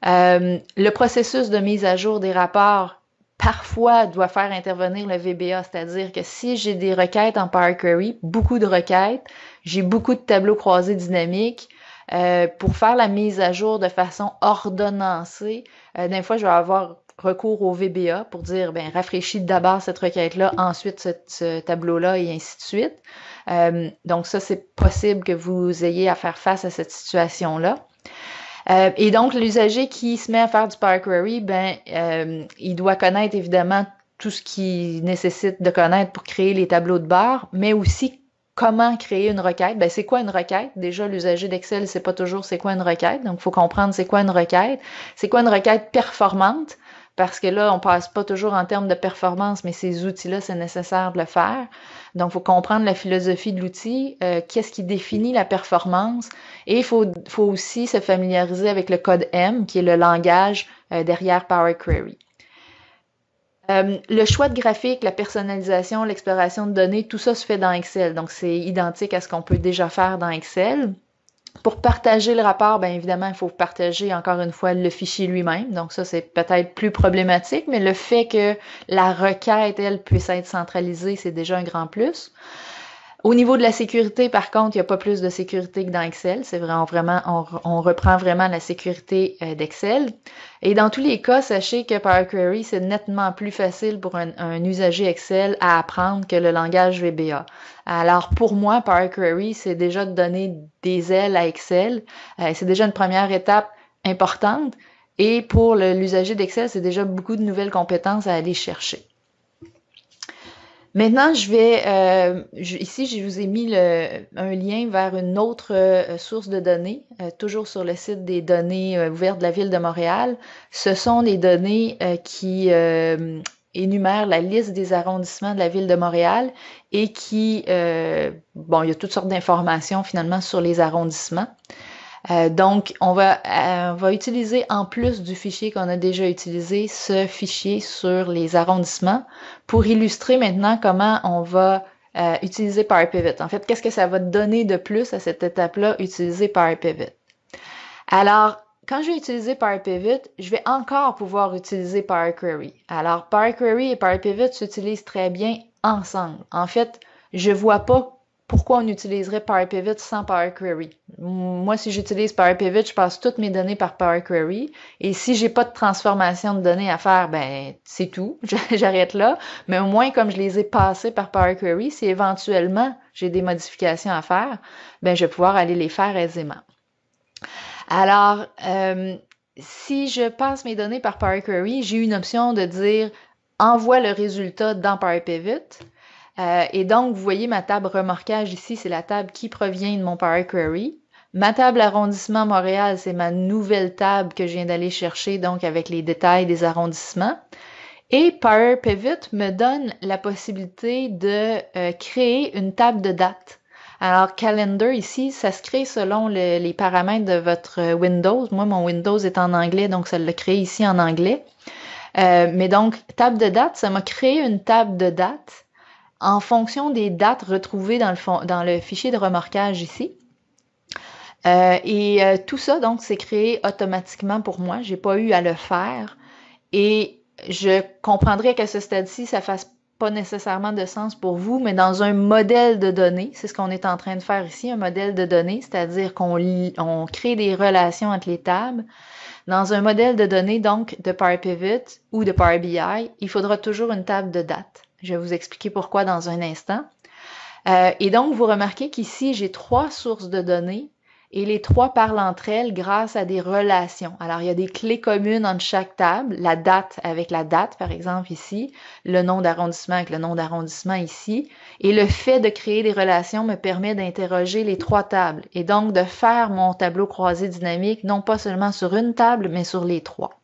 A: Le processus de mise à jour des rapports parfois doit faire intervenir le VBA, c'est-à-dire que si j'ai des requêtes en Power Query, beaucoup de requêtes, j'ai beaucoup de tableaux croisés dynamiques, pour faire la mise à jour de façon ordonnancée, des fois je vais avoir recours au VBA pour dire, ben rafraîchis d'abord cette requête-là, ensuite ce tableau-là et ainsi de suite. Donc ça, c'est possible que vous ayez à faire face à cette situation-là. Et donc, l'usager qui se met à faire du Power Query, ben, il doit connaître évidemment tout ce qu'il nécessite de connaître pour créer les tableaux de bord, mais aussi comment créer une requête. Ben, c'est quoi une requête? Déjà, l'usager d'Excel ne sait pas toujours c'est quoi une requête, donc il faut comprendre c'est quoi une requête. C'est quoi une requête performante? Parce que là, on passe pas toujours en termes de performance, mais ces outils-là, c'est nécessaire de le faire. Donc, il faut comprendre la philosophie de l'outil, qu'est-ce qui définit la performance, et il faut aussi se familiariser avec le code M, qui est le langage derrière Power Query. Le choix de graphique, la personnalisation, l'exploration de données, tout ça se fait dans Excel. Donc, c'est identique à ce qu'on peut déjà faire dans Excel. Pour partager le rapport, bien évidemment, il faut partager encore une fois le fichier lui-même. Donc ça, c'est peut-être plus problématique, mais le fait que la requête, elle, puisse être centralisée, c'est déjà un grand plus. Au niveau de la sécurité, par contre, il n'y a pas plus de sécurité que dans Excel. C'est vraiment, on reprend vraiment la sécurité d'Excel. Et dans tous les cas, sachez que Power Query, c'est nettement plus facile pour un usager Excel à apprendre que le langage VBA. Alors, pour moi, Power Query, c'est déjà de donner des ailes à Excel. C'est déjà une première étape importante. Et pour l'usager d'Excel, c'est déjà beaucoup de nouvelles compétences à aller chercher. Maintenant, ici, je vous ai mis un lien vers une autre source de données, toujours sur le site des données ouvertes de la Ville de Montréal. Ce sont des données qui énumèrent la liste des arrondissements de la Ville de Montréal et il y a toutes sortes d'informations finalement sur les arrondissements. Donc, on va utiliser, en plus du fichier qu'on a déjà utilisé, ce fichier sur les arrondissements pour illustrer maintenant comment on va utiliser Power Pivot. En fait, qu'est-ce que ça va donner de plus à cette étape-là, utiliser Power Pivot? Alors, quand je vais utiliser Power Pivot, je vais encore pouvoir utiliser Power Query. Alors, Power Query et Power Pivot s'utilisent très bien ensemble. En fait, je vois pas pourquoi on utiliserait Power Pivot sans Power Query. Moi, si j'utilise Power Pivot, je passe toutes mes données par Power Query. Et si j'ai pas de transformation de données à faire, ben, c'est tout. J'arrête là. Mais au moins, comme je les ai passées par Power Query, si éventuellement j'ai des modifications à faire, ben, je vais pouvoir aller les faire aisément. Alors, si je passe mes données par Power Query, j'ai une option de dire envoie le résultat dans Power Pivot. Et donc, vous voyez ma table remorquage ici, c'est la table qui provient de mon Power Query. Ma table arrondissement Montréal, c'est ma nouvelle table que je viens d'aller chercher, donc avec les détails des arrondissements. Et Power Pivot me donne la possibilité de créer une table de date. Alors, Calendar ici, ça se crée selon les paramètres de votre Windows. Moi, mon Windows est en anglais, donc ça le crée ici en anglais. Mais donc, table de date, ça m'a créé une table de date en fonction des dates retrouvées dans le fichier de remorquage ici. Tout ça, donc, c'est créé automatiquement pour moi. J'ai pas eu à le faire. Et je comprendrais qu'à ce stade-ci, ça fasse pas nécessairement de sens pour vous, mais dans un modèle de données, c'est ce qu'on est en train de faire ici, un modèle de données, c'est-à-dire qu'on crée des relations entre les tables. Dans un modèle de données, donc, de Power Pivot ou de Power BI, il faudra toujours une table de date. Je vais vous expliquer pourquoi dans un instant. Et donc, vous remarquez qu'ici, j'ai 3 sources de données et les 3 parlent entre elles grâce à des relations. Alors, il y a des clés communes entre chaque table, la date avec la date, par exemple, ici, le nom d'arrondissement avec le nom d'arrondissement ici, et le fait de créer des relations me permet d'interroger les 3 tables et donc de faire mon tableau croisé dynamique, non pas seulement sur une table, mais sur les 3.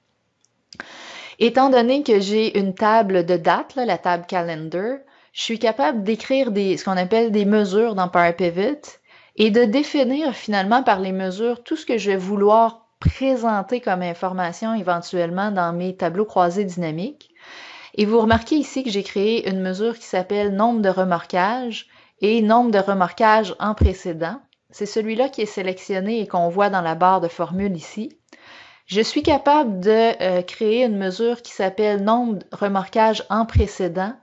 A: Étant donné que j'ai une table de date, là, la table Calendar, je suis capable d'écrire ce qu'on appelle des mesures dans Power Pivot et de définir finalement par les mesures tout ce que je vais vouloir présenter comme information éventuellement dans mes tableaux croisés dynamiques. Et vous remarquez ici que j'ai créé une mesure qui s'appelle nombre de remorquages et nombre de remorquages en précédent. C'est celui-là qui est sélectionné et qu'on voit dans la barre de formule ici. Je suis capable de créer une mesure qui s'appelle nombre de remorquages en précédent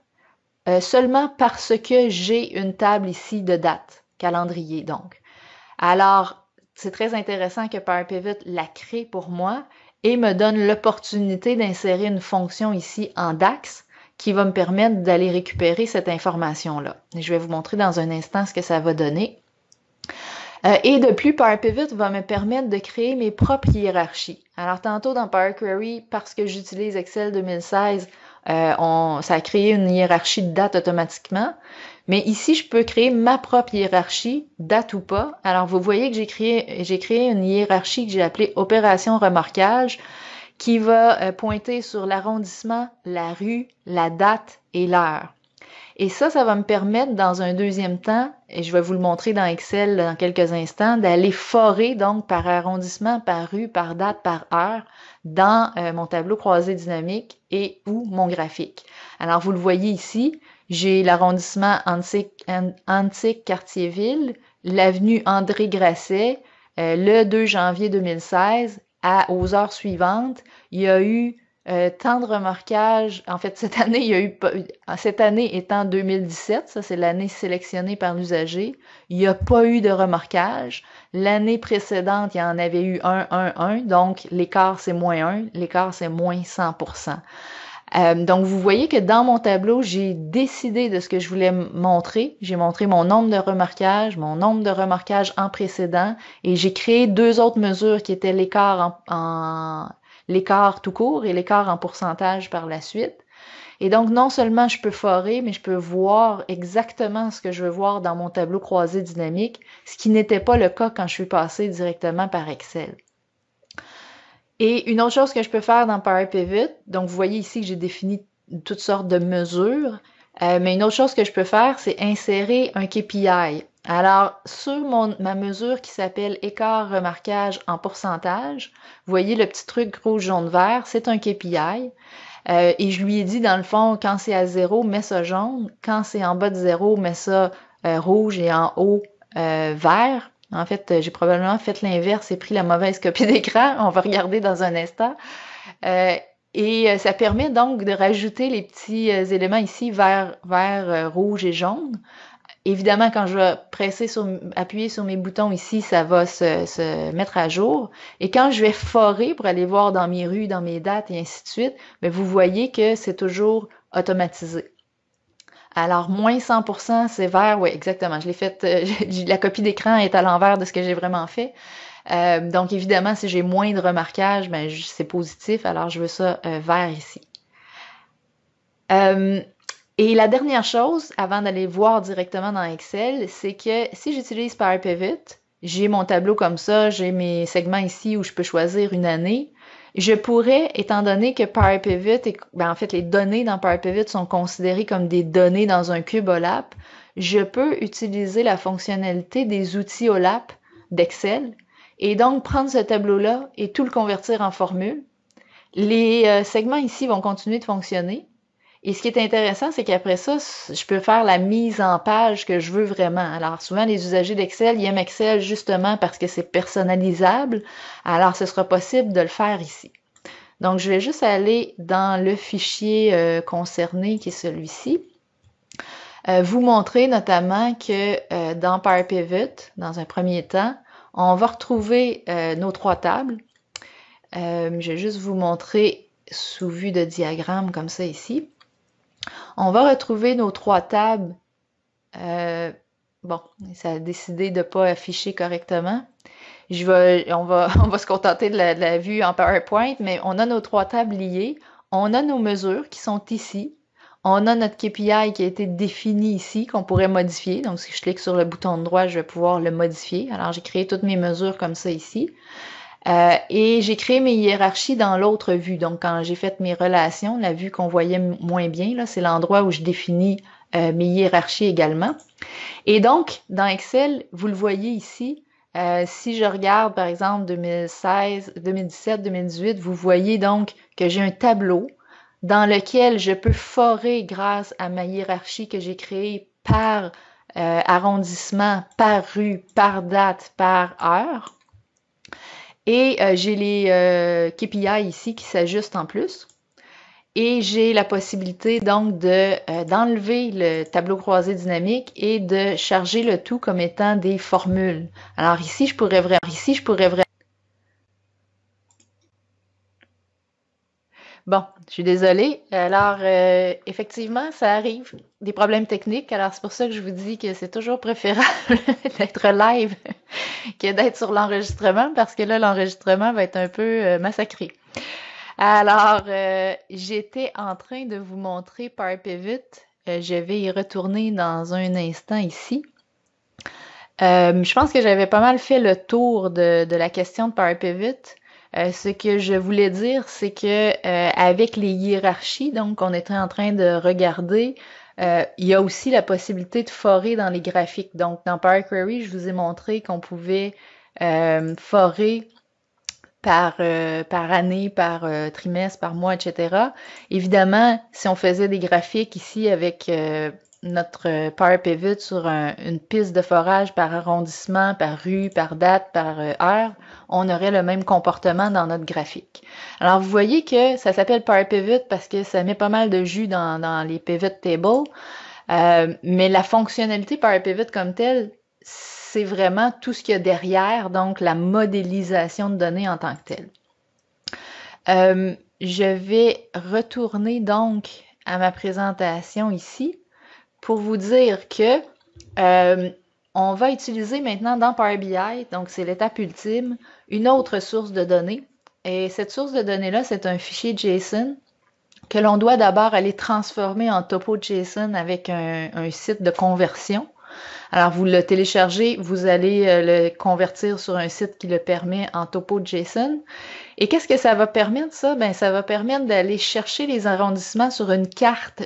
A: seulement parce que j'ai une table ici de date, calendrier donc. Alors, c'est très intéressant que Power Pivot la crée pour moi et me donne l'opportunité d'insérer une fonction ici en DAX qui va me permettre d'aller récupérer cette information-là. Je vais vous montrer dans un instant ce que ça va donner. Et de plus, Power Pivot va me permettre de créer mes propres hiérarchies. Alors, tantôt dans Power Query, parce que j'utilise Excel 2016, ça a créé une hiérarchie de date automatiquement. Mais ici, je peux créer ma propre hiérarchie, date ou pas. Alors, vous voyez que j'ai créé une hiérarchie que j'ai appelée Opération remorquage, qui va pointer sur l'arrondissement, la rue, la date et l'heure. Et ça va me permettre dans un deuxième temps, et je vais vous le montrer dans Excel dans quelques instants, d'aller forer donc par arrondissement, par rue, par date, par heure dans mon tableau croisé dynamique et ou mon graphique. Alors vous le voyez ici, j'ai l'arrondissement Antique-Cartierville, l'avenue André-Grasset, le 2 janvier 2016, aux heures suivantes, il y a eu tant de remorquage. En fait, cette année, il y a eu, cette année étant 2017, ça c'est l'année sélectionnée par l'usager, il n'y a pas eu de remorquage. L'année précédente, il y en avait eu 1, donc l'écart c'est moins 1, l'écart c'est moins 100%. Donc, vous voyez que dans mon tableau, j'ai décidé de ce que je voulais montrer. J'ai montré mon nombre de remorquages, mon nombre de remorquages en précédent, et j'ai créé 2 autres mesures qui étaient l'écart l'écart tout court et l'écart en pourcentage par la suite. Et donc, non seulement je peux forer, mais je peux voir exactement ce que je veux voir dans mon tableau croisé dynamique, ce qui n'était pas le cas quand je suis passée directement par Excel. Et une autre chose que je peux faire dans Power Pivot, donc vous voyez ici que j'ai défini toutes sortes de mesures, mais une autre chose que je peux faire, c'est insérer un KPI. Alors, sur ma mesure qui s'appelle écart remarquage en pourcentage, vous voyez le petit truc rouge, jaune, vert, c'est un KPI. Et je lui ai dit, dans le fond, quand c'est à 0, mets ça jaune. Quand c'est en bas de 0, mets ça rouge et en haut vert. En fait, j'ai probablement fait l'inverse et pris la mauvaise copie d'écran. On va regarder dans un instant. Euh, Ça permet donc de rajouter les petits éléments ici, vert, rouge et jaune. Évidemment, quand je vais appuyer sur mes boutons ici, ça va se mettre à jour. Et quand je vais forer pour aller voir dans mes rues, dans mes dates et ainsi de suite, bien, vous voyez que c'est toujours automatisé. Alors, moins 100%, c'est vert. Oui, exactement. Je l'ai fait. La copie d'écran est à l'envers de ce que j'ai vraiment fait. Donc, évidemment, si j'ai moins de remarquage, ben, c'est positif. Alors, je veux ça vert ici. Euh, et la dernière chose, avant d'aller voir directement dans Excel, c'est que si j'utilise Power Pivot, j'ai mon tableau comme ça, j'ai mes segments ici où je peux choisir une année. Je pourrais, étant donné que Power Pivot, en fait, les données dans Power Pivot sont considérées comme des données dans un cube OLAP, je peux utiliser la fonctionnalité des outils OLAP d'Excel et donc prendre ce tableau-là et tout le convertir en formule. Les segments ici vont continuer de fonctionner. Et ce qui est intéressant, c'est qu'après ça, je peux faire la mise en page que je veux vraiment. Alors, souvent, les usagers d'Excel, ils aiment Excel justement parce que c'est personnalisable. Alors, ce sera possible de le faire ici. Donc, je vais juste aller dans le fichier concerné, qui est celui-ci. Vous montrer notamment que dans Power Pivot, dans un premier temps, on va retrouver nos trois tables. Je vais juste vous montrer sous vue de diagramme comme ça ici. On va retrouver nos trois tables. Bon, ça a décidé de ne pas afficher correctement. On va se contenter de la vue en PowerPoint, mais on a nos trois tables liées. On a nos mesures qui sont ici. On a notre KPI qui a été défini ici, qu'on pourrait modifier. Donc, si je clique sur le bouton droit, je vais pouvoir le modifier. Alors, j'ai créé toutes mes mesures comme ça ici. Et j'ai créé mes hiérarchies dans l'autre vue. Donc, quand j'ai fait mes relations, la vue qu'on voyait moins bien, là, c'est l'endroit où je définis mes hiérarchies également. Et donc, dans Excel, vous le voyez ici, si je regarde, par exemple, 2016, 2017, 2018, vous voyez donc que j'ai un tableau dans lequel je peux forer grâce à ma hiérarchie que j'ai créée par arrondissement, par rue, par date, par heure. Et j'ai les KPI ici qui s'ajustent en plus. Et j'ai la possibilité donc d'enlever le tableau croisé dynamique et de charger le tout comme étant des formules. Alors ici, je pourrais vraiment. Bon, je suis désolée. Alors, effectivement, ça arrive, des problèmes techniques. Alors, c'est pour ça que je vous dis que c'est toujours préférable d'être live que d'être sur l'enregistrement parce que là, l'enregistrement va être un peu massacré. Alors, j'étais en train de vous montrer Power Pivot. Je vais y retourner dans un instant ici. Je pense que j'avais pas mal fait le tour de la question de Power Pivot. Ce que je voulais dire, c'est que avec les hiérarchies, donc on était en train de regarder, il y a aussi la possibilité de forer dans les graphiques. Donc dans Power Query, je vous ai montré qu'on pouvait forer par année, par trimestre, par mois, etc. Évidemment, si on faisait des graphiques ici avec notre Power Pivot sur une piste de forage par arrondissement, par rue, par date, par heure, on aurait le même comportement dans notre graphique. Alors, vous voyez que ça s'appelle Power Pivot parce que ça met pas mal de jus dans les pivot tables, mais la fonctionnalité Power Pivot comme telle, c'est vraiment tout ce qu'il y a derrière, donc la modélisation de données en tant que telle. Je vais retourner donc à ma présentation ici pour vous dire que on va utiliser maintenant dans Power BI, donc c'est l'étape ultime, une autre source de données. Et cette source de données-là, c'est un fichier JSON que l'on doit d'abord aller transformer en topo JSON avec un site de conversion. Alors, vous le téléchargez, vous allez le convertir sur un site qui le permet en topo JSON. Et qu'est-ce que ça va permettre, ça? Ben, ça va permettre d'aller chercher les arrondissements sur une carte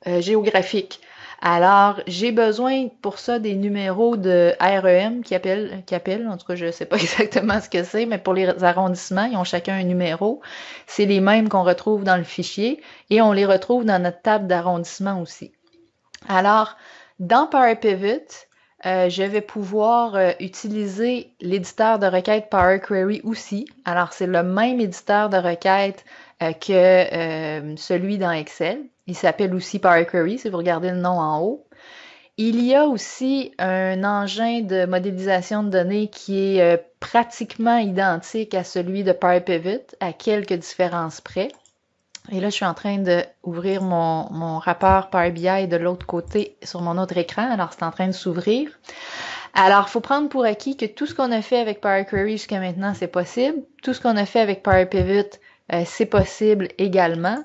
A: géographique. Alors, j'ai besoin pour ça des numéros de REM qui appellent, en tout cas, je ne sais pas exactement ce que c'est, mais pour les arrondissements, ils ont chacun un numéro. C'est les mêmes qu'on retrouve dans le fichier et on les retrouve dans notre table d'arrondissement aussi. Alors, dans Power Pivot, je vais pouvoir utiliser l'éditeur de requête Power Query aussi. Alors, c'est le même éditeur de requête que celui dans Excel. Il s'appelle aussi Power Query, si vous regardez le nom en haut. Il y a aussi un engin de modélisation de données qui est pratiquement identique à celui de Power Pivot, à quelques différences près. Et là, je suis en train d'ouvrir mon rapport Power BI de l'autre côté sur mon autre écran. Alors, c'est en train de s'ouvrir. Alors, il faut prendre pour acquis que tout ce qu'on a fait avec Power Query jusqu'à maintenant, c'est possible. Tout ce qu'on a fait avec Power Pivot, c'est possible également.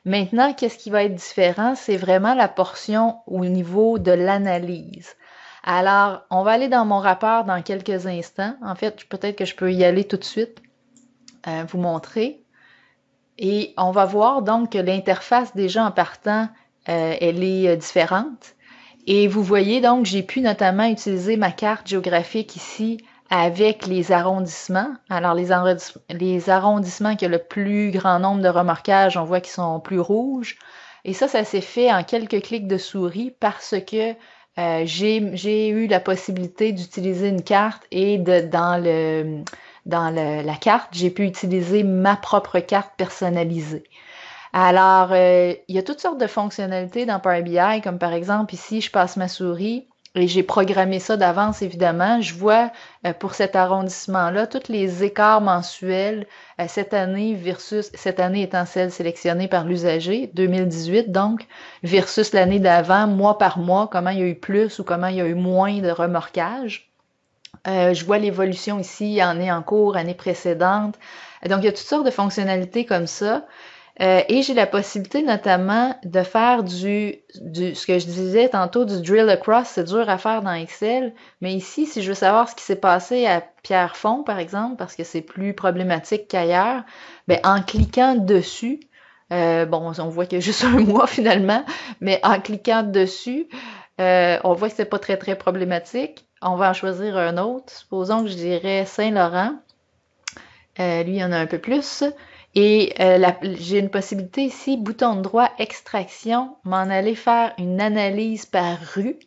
A: Maintenant, qu'est-ce qui va être différent? C'est vraiment la portion au niveau de l'analyse. Alors, on va aller dans mon rapport dans quelques instants. En fait, peut-être que je peux y aller tout de suite, vous montrer. Et on va voir donc que l'interface déjà en partant, elle est différente. Et vous voyez donc, j'ai pu notamment utiliser ma carte géographique ici avec les arrondissements. Alors, les arrondissements qui ont le plus grand nombre de remorquages, on voit qu'ils sont plus rouges. Et ça s'est fait en quelques clics de souris parce que j'ai eu la possibilité d'utiliser une carte et la carte, j'ai pu utiliser ma propre carte personnalisée. Alors, il y a toutes sortes de fonctionnalités dans Power BI, comme par exemple ici, je passe ma souris et j'ai programmé ça d'avance, évidemment. Je vois pour cet arrondissement-là tous les écarts mensuels cette année versus, cette année étant celle sélectionnée par l'usager, 2018 donc, versus l'année d'avant, mois par mois, comment il y a eu plus ou comment il y a eu moins de remorquage. Je vois l'évolution ici, année en cours, année précédente. Donc, il y a toutes sortes de fonctionnalités comme ça. Et j'ai la possibilité notamment de faire ce que je disais tantôt, du drill across, c'est dur à faire dans Excel, mais ici, si je veux savoir ce qui s'est passé à Pierrefonds, par exemple, parce que c'est plus problématique qu'ailleurs, ben, en cliquant dessus, bon, on voit qu'il y a juste un mois finalement, mais en cliquant dessus, on voit que c'est pas très, très problématique. On va en choisir un autre. Supposons que je dirais Saint-Laurent. Lui, il y en a un peu plus. Et j'ai une possibilité ici, bouton droit, extraction, m'en aller faire une analyse par rue.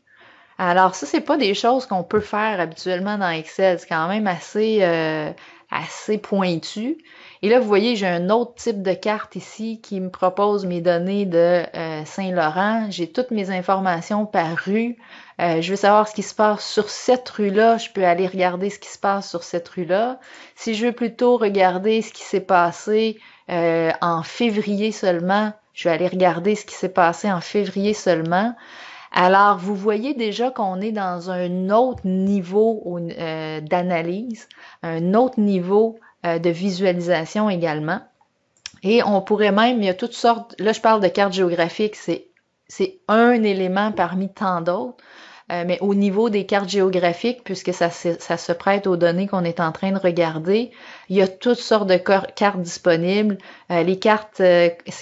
A: Alors ça, c'est pas des choses qu'on peut faire habituellement dans Excel. C'est quand même assez pointu. Et là, vous voyez, j'ai un autre type de carte ici qui me propose mes données de Saint-Laurent. J'ai toutes mes informations par rue. Je veux savoir ce qui se passe sur cette rue-là. Je peux aller regarder ce qui se passe sur cette rue-là. Si je veux plutôt regarder ce qui s'est passé en février seulement, je vais aller regarder ce qui s'est passé en février seulement. Alors, vous voyez déjà qu'on est dans un autre niveau d'analyse, un autre niveau de visualisation également. Et on pourrait même, il y a toutes sortes, là je parle de carte géographique, c'est un élément parmi tant d'autres, mais au niveau des cartes géographiques, puisque ça se prête aux données qu'on est en train de regarder, il y a toutes sortes de cartes disponibles. Les cartes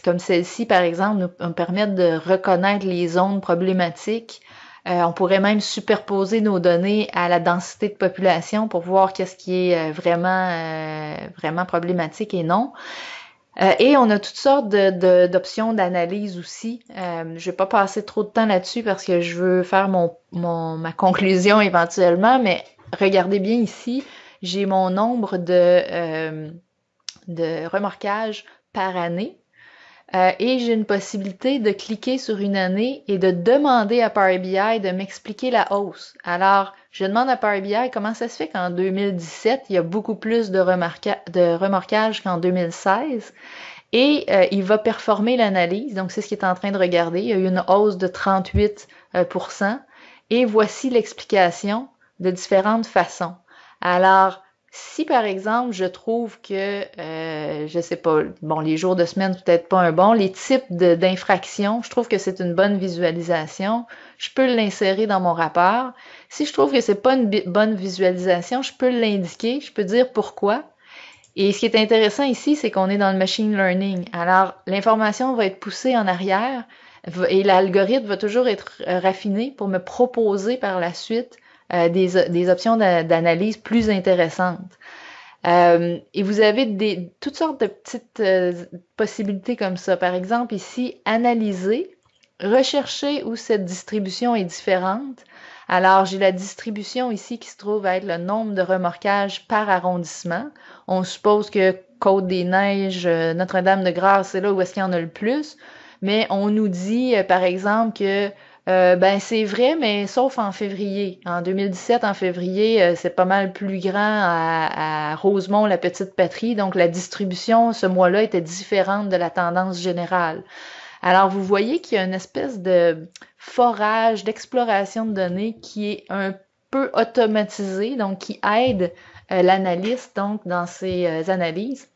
A: comme celle-ci, par exemple, nous permettent de reconnaître les zones problématiques. On pourrait même superposer nos données à la densité de population pour voir qu'est-ce qui est vraiment problématique et non. Et on a toutes sortes d'options d'analyse aussi. Je vais pas passer trop de temps là-dessus parce que je veux faire ma conclusion éventuellement, mais regardez bien ici, j'ai mon nombre de remorquages par année. Et j'ai une possibilité de cliquer sur une année et de demander à Power BI de m'expliquer la hausse. Alors, je demande à Power BI comment ça se fait qu'en 2017, il y a beaucoup plus de remorquages qu'en 2016. Et il va performer l'analyse. Donc, c'est ce qu'il est en train de regarder. Il y a eu une hausse de 38%. Et voici l'explication de différentes façons. Alors, si par exemple, je trouve que, je sais pas, bon, les jours de semaine, peut-être pas un bon, les types d'infractions, je trouve que c'est une bonne visualisation, je peux l'insérer dans mon rapport. Si je trouve que c'est pas une bonne visualisation, je peux l'indiquer, je peux dire pourquoi. Et ce qui est intéressant ici, c'est qu'on est dans le machine learning. Alors, l'information va être poussée en arrière et l'algorithme va toujours être raffiné pour me proposer par la suite des options d'analyse plus intéressantes. Et vous avez toutes sortes de petites possibilités comme ça. Par exemple, ici, analyser. rechercher où cette distribution est différente. Alors, j'ai la distribution ici qui se trouve à être le nombre de remorquages par arrondissement. On suppose que Côte-des-Neiges, Notre-Dame-de-Grâce, c'est là où est-ce qu'il y en a le plus. Mais on nous dit, par exemple, que ben c'est vrai, mais sauf en février. En 2017, en février, c'est pas mal plus grand à Rosemont, la petite patrie. Donc, la distribution ce mois-là était différente de la tendance générale. Alors, vous voyez qu'il y a une espèce de forage, d'exploration de données qui est un peu automatisé, donc qui aide l'analyste donc dans ses analyses.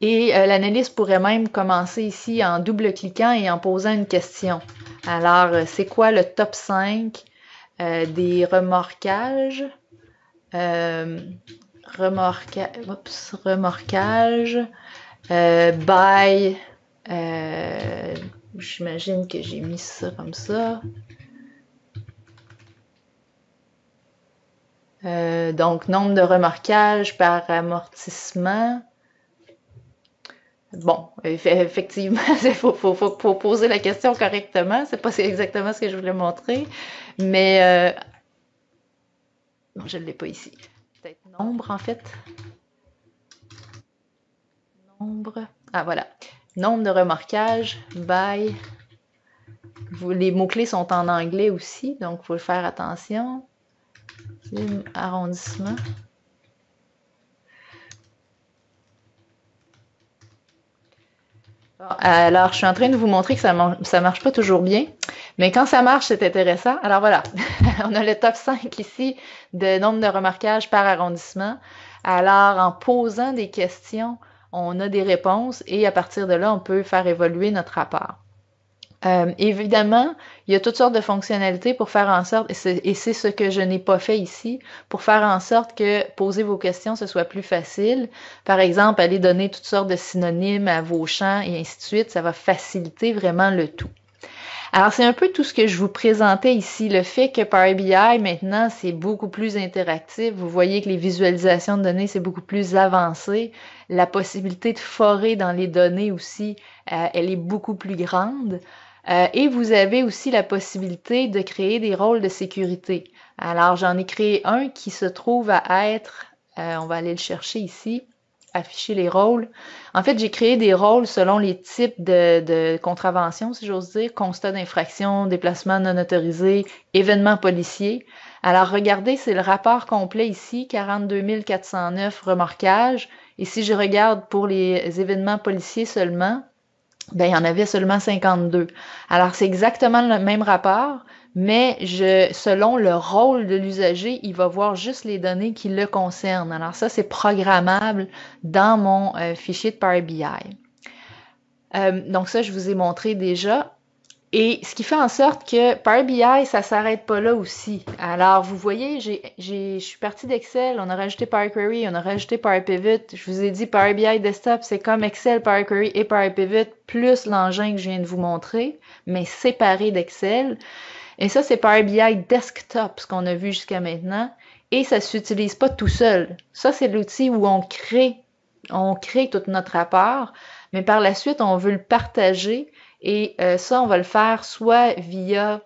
A: Et l'analyste pourrait même commencer ici en double-cliquant et en posant une question. Alors, c'est quoi le top 5 des remorquages? Remorquage by j'imagine que j'ai mis ça comme ça. Donc, nombre de remorquages par amortissement. Bon, effectivement, il faut poser la question correctement. C'est pas exactement ce que je voulais montrer. Mais non, je ne l'ai pas ici. Peut-être nombre, en fait. Nombre. Ah, voilà. Nombre de remorquages by. Les mots-clés sont en anglais aussi, donc il faut faire attention. Arrondissement. Alors, je suis en train de vous montrer que ça marche pas toujours bien, mais quand ça marche, c'est intéressant. Alors voilà, on a le top 5 ici de nombre de remorquages par arrondissement. Alors, en posant des questions, on a des réponses et à partir de là, on peut faire évoluer notre rapport. Évidemment, il y a toutes sortes de fonctionnalités pour faire en sorte, et c'est ce que je n'ai pas fait ici, pour faire en sorte que poser vos questions, ce soit plus facile. Par exemple, aller donner toutes sortes de synonymes à vos champs et ainsi de suite, ça va faciliter vraiment le tout. Alors, c'est un peu tout ce que je vous présentais ici. Le fait que Power BI, maintenant, c'est beaucoup plus interactif. Vous voyez que les visualisations de données, c'est beaucoup plus avancé. La possibilité de forer dans les données aussi, elle est beaucoup plus grande. Et vous avez aussi la possibilité de créer des rôles de sécurité. Alors, j'en ai créé un qui se trouve à être, on va aller le chercher ici, afficher les rôles. En fait, j'ai créé des rôles selon les types de contraventions, si j'ose dire, constat d'infraction, déplacement non autorisé, événements policiers. Alors, regardez, c'est le rapport complet ici, 42 409 remorquages. Et si je regarde pour les événements policiers seulement, ben, il y en avait seulement 52. Alors, c'est exactement le même rapport, mais selon le rôle de l'usager, il va voir juste les données qui le concernent. Alors ça, c'est programmable dans mon fichier de Power BI. Donc ça, je vous ai montré déjà. Et ce qui fait en sorte que Power BI, ça s'arrête pas là aussi. Alors, vous voyez, je suis partie d'Excel, on a rajouté Power Query, on a rajouté Power Pivot. Je vous ai dit Power BI Desktop, c'est comme Excel, Power Query et Power Pivot, plus l'engin que je viens de vous montrer, mais séparé d'Excel. Et ça, c'est Power BI Desktop, ce qu'on a vu jusqu'à maintenant. Et ça s'utilise pas tout seul. Ça, c'est l'outil où on crée tout notre rapport, mais par la suite, on veut le partager. Et ça, on va le faire soit via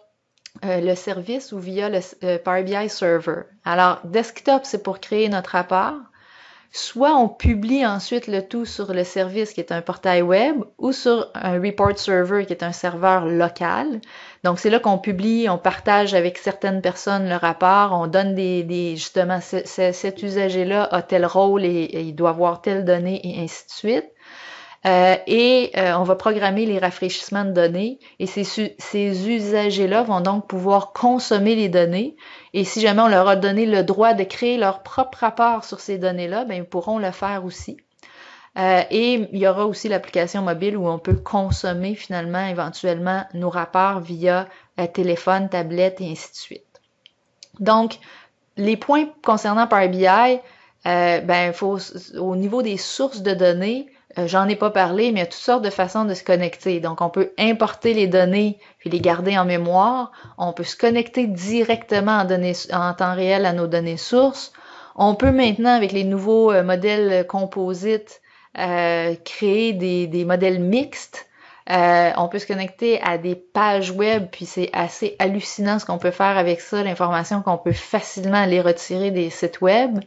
A: le service ou via le Power BI Server. Alors, Desktop, c'est pour créer notre rapport. Soit on publie ensuite le tout sur le service qui est un portail web ou sur un report server qui est un serveur local. Donc, c'est là qu'on publie, on partage avec certaines personnes le rapport, on donne justement, cet usager-là a tel rôle et il doit avoir telle donnée et ainsi de suite. On va programmer les rafraîchissements de données et ces usagers-là vont donc pouvoir consommer les données et si jamais on leur a donné le droit de créer leur propre rapport sur ces données-là, ben ils pourront le faire aussi. Et il y aura aussi l'application mobile où on peut consommer finalement éventuellement nos rapports via téléphone, tablette et ainsi de suite. Donc, les points concernant Power BI, au niveau des sources de données, j'en ai pas parlé, mais il y a toutes sortes de façons de se connecter. Donc, on peut importer les données puis les garder en mémoire. On peut se connecter directement en temps réel à nos données sources. On peut maintenant, avec les nouveaux modèles composites, créer des modèles mixtes. On peut se connecter à des pages web, puis c'est assez hallucinant ce qu'on peut faire avec ça, l'information qu'on peut facilement aller retirer des sites web.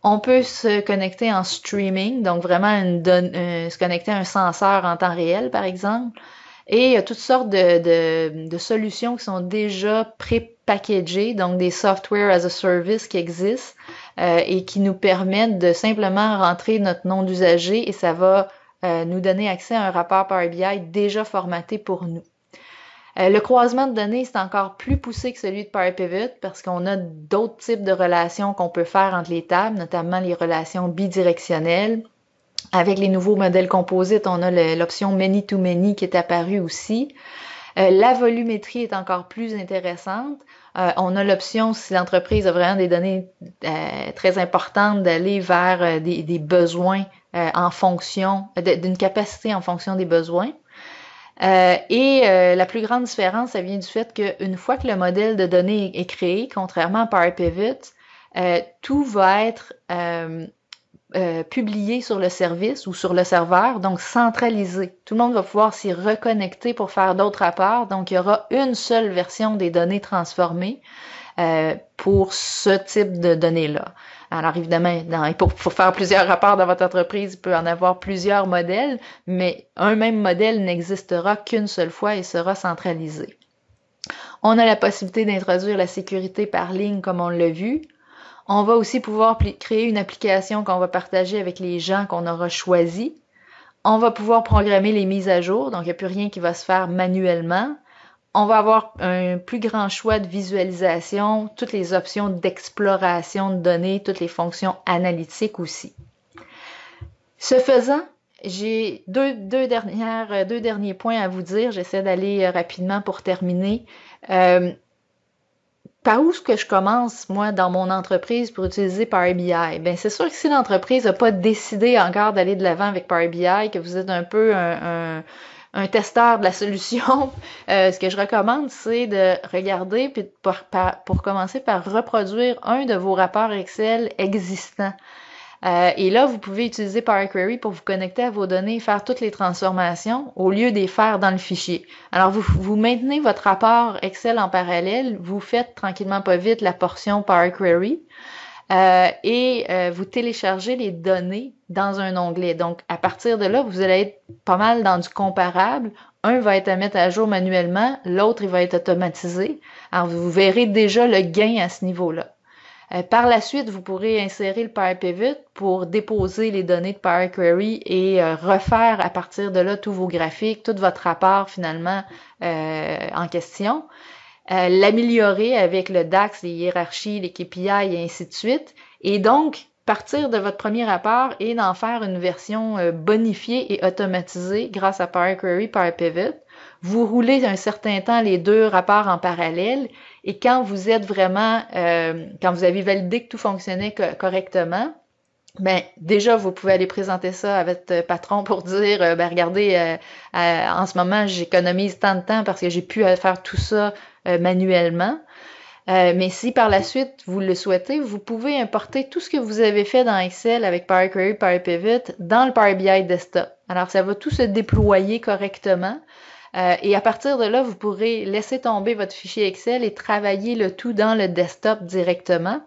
A: On peut se connecter en streaming, donc vraiment se connecter à un senseur en temps réel, par exemple. Et il y a toutes sortes de solutions qui sont déjà pré-packagées, donc des software as a service qui existent et qui nous permettent de simplement rentrer notre nom d'usager et ça va nous donner accès à un rapport Power BI déjà formaté pour nous. Le croisement de données, c'est encore plus poussé que celui de Power Pivot parce qu'on a d'autres types de relations qu'on peut faire entre les tables, notamment les relations bidirectionnelles. Avec les nouveaux modèles composites, on a l'option Many-to-Many qui est apparue aussi. La volumétrie est encore plus intéressante. On a l'option, si l'entreprise a vraiment des données très importantes, d'aller vers des besoins en fonction, d'une capacité en fonction des besoins. La plus grande différence, ça vient du fait qu'une fois que le modèle de données est créé, contrairement à Power Pivot, tout va être publié sur le service ou sur le serveur, donc centralisé. Tout le monde va pouvoir s'y reconnecter pour faire d'autres rapports. Donc, il y aura une seule version des données transformées pour ce type de données-là. Alors, évidemment, pour faire plusieurs rapports dans votre entreprise, il peut en avoir plusieurs modèles, mais un même modèle n'existera qu'une seule fois et sera centralisé. On a la possibilité d'introduire la sécurité par ligne, comme on l'a vu. On va aussi pouvoir créer une application qu'on va partager avec les gens qu'on aura choisis. On va pouvoir programmer les mises à jour, donc il n'y a plus rien qui va se faire manuellement. On va avoir un plus grand choix de visualisation, toutes les options d'exploration de données, toutes les fonctions analytiques aussi. Ce faisant, j'ai deux derniers points à vous dire. J'essaie d'aller rapidement pour terminer. Par où est-ce que je commence, moi, dans mon entreprise pour utiliser Power BI? Ben, c'est sûr que si l'entreprise n'a pas décidé encore d'aller de l'avant avec Power BI, que vous êtes un peu un testeur de la solution, ce que je recommande, c'est de regarder, puis pour commencer par reproduire un de vos rapports Excel existants. Et là, vous pouvez utiliser Power Query pour vous connecter à vos données et faire toutes les transformations au lieu de les faire dans le fichier. Alors, vous maintenez votre rapport Excel en parallèle, vous faites tranquillement pas vite la portion Power Query vous téléchargez les données dans un onglet. Donc, à partir de là, vous allez être pas mal dans du comparable. Un va être à mettre à jour manuellement, l'autre, il va être automatisé. Alors, vous verrez déjà le gain à ce niveau-là. Par la suite, vous pourrez insérer le Power Pivot pour déposer les données de Power Query et refaire à partir de là tous vos graphiques, tout votre rapport finalement en question. L'améliorer avec le DAX, les hiérarchies, les KPI et ainsi de suite. Et donc, partir de votre premier rapport et d'en faire une version bonifiée et automatisée grâce à Power Query, Power Pivot. Vous roulez un certain temps les deux rapports en parallèle et quand vous êtes vraiment, quand vous avez validé que tout fonctionnait correctement, ben déjà vous pouvez aller présenter ça à votre patron pour dire, ben regardez, en ce moment j'économise tant de temps parce que j'ai pu faire tout ça manuellement. Mais si par la suite vous le souhaitez, vous pouvez importer tout ce que vous avez fait dans Excel avec Power Query, Power Pivot dans le Power BI Desktop. Alors ça va tout se déployer correctement. Et à partir de là, vous pourrez laisser tomber votre fichier Excel et travailler le tout dans le desktop directement.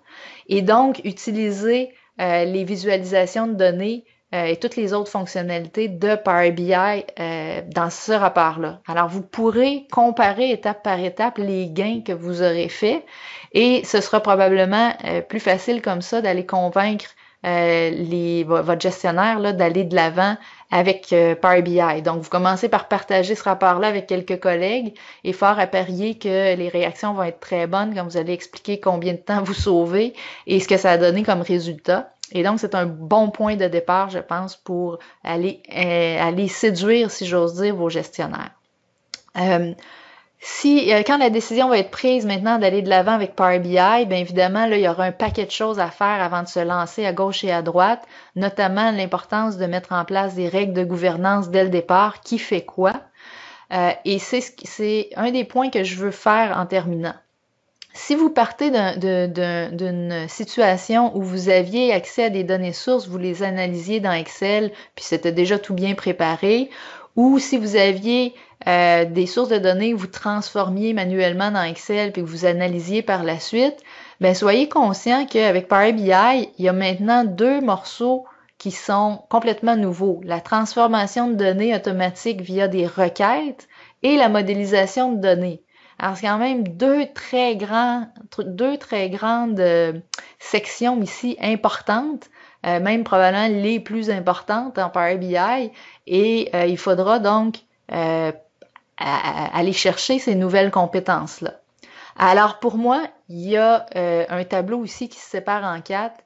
A: Et donc, utiliser les visualisations de données et toutes les autres fonctionnalités de Power BI dans ce rapport-là. Alors, vous pourrez comparer étape par étape les gains que vous aurez faits et ce sera probablement plus facile comme ça d'aller convaincre votre gestionnaire là, d'aller de l'avant avec Power BI. Donc, vous commencez par partager ce rapport-là avec quelques collègues et fort à parier que les réactions vont être très bonnes quand vous allez expliquer combien de temps vous sauvez et ce que ça a donné comme résultat. Et donc, c'est un bon point de départ, je pense, pour aller séduire, si j'ose dire, vos gestionnaires. Quand la décision va être prise maintenant d'aller de l'avant avec Power BI, bien évidemment, là, il y aura un paquet de choses à faire avant de se lancer à gauche et à droite, notamment l'importance de mettre en place des règles de gouvernance dès le départ, qui fait quoi. Et c'est un des points que je veux faire en terminant. Si vous partez d'une situation où vous aviez accès à des données sources, vous les analysiez dans Excel, puis c'était déjà tout bien préparé, ou si vous aviez des sources de données que vous transformiez manuellement dans Excel puis que vous analysiez par la suite, ben soyez conscient qu'avec Power BI, il y a maintenant deux morceaux qui sont complètement nouveaux. La transformation de données automatique via des requêtes et la modélisation de données. Alors, c'est quand même deux très grandes sections ici importantes, même probablement les plus importantes en Power BI, et il faudra donc aller chercher ces nouvelles compétences-là. Alors, pour moi, il y a un tableau ici qui se sépare en quatre.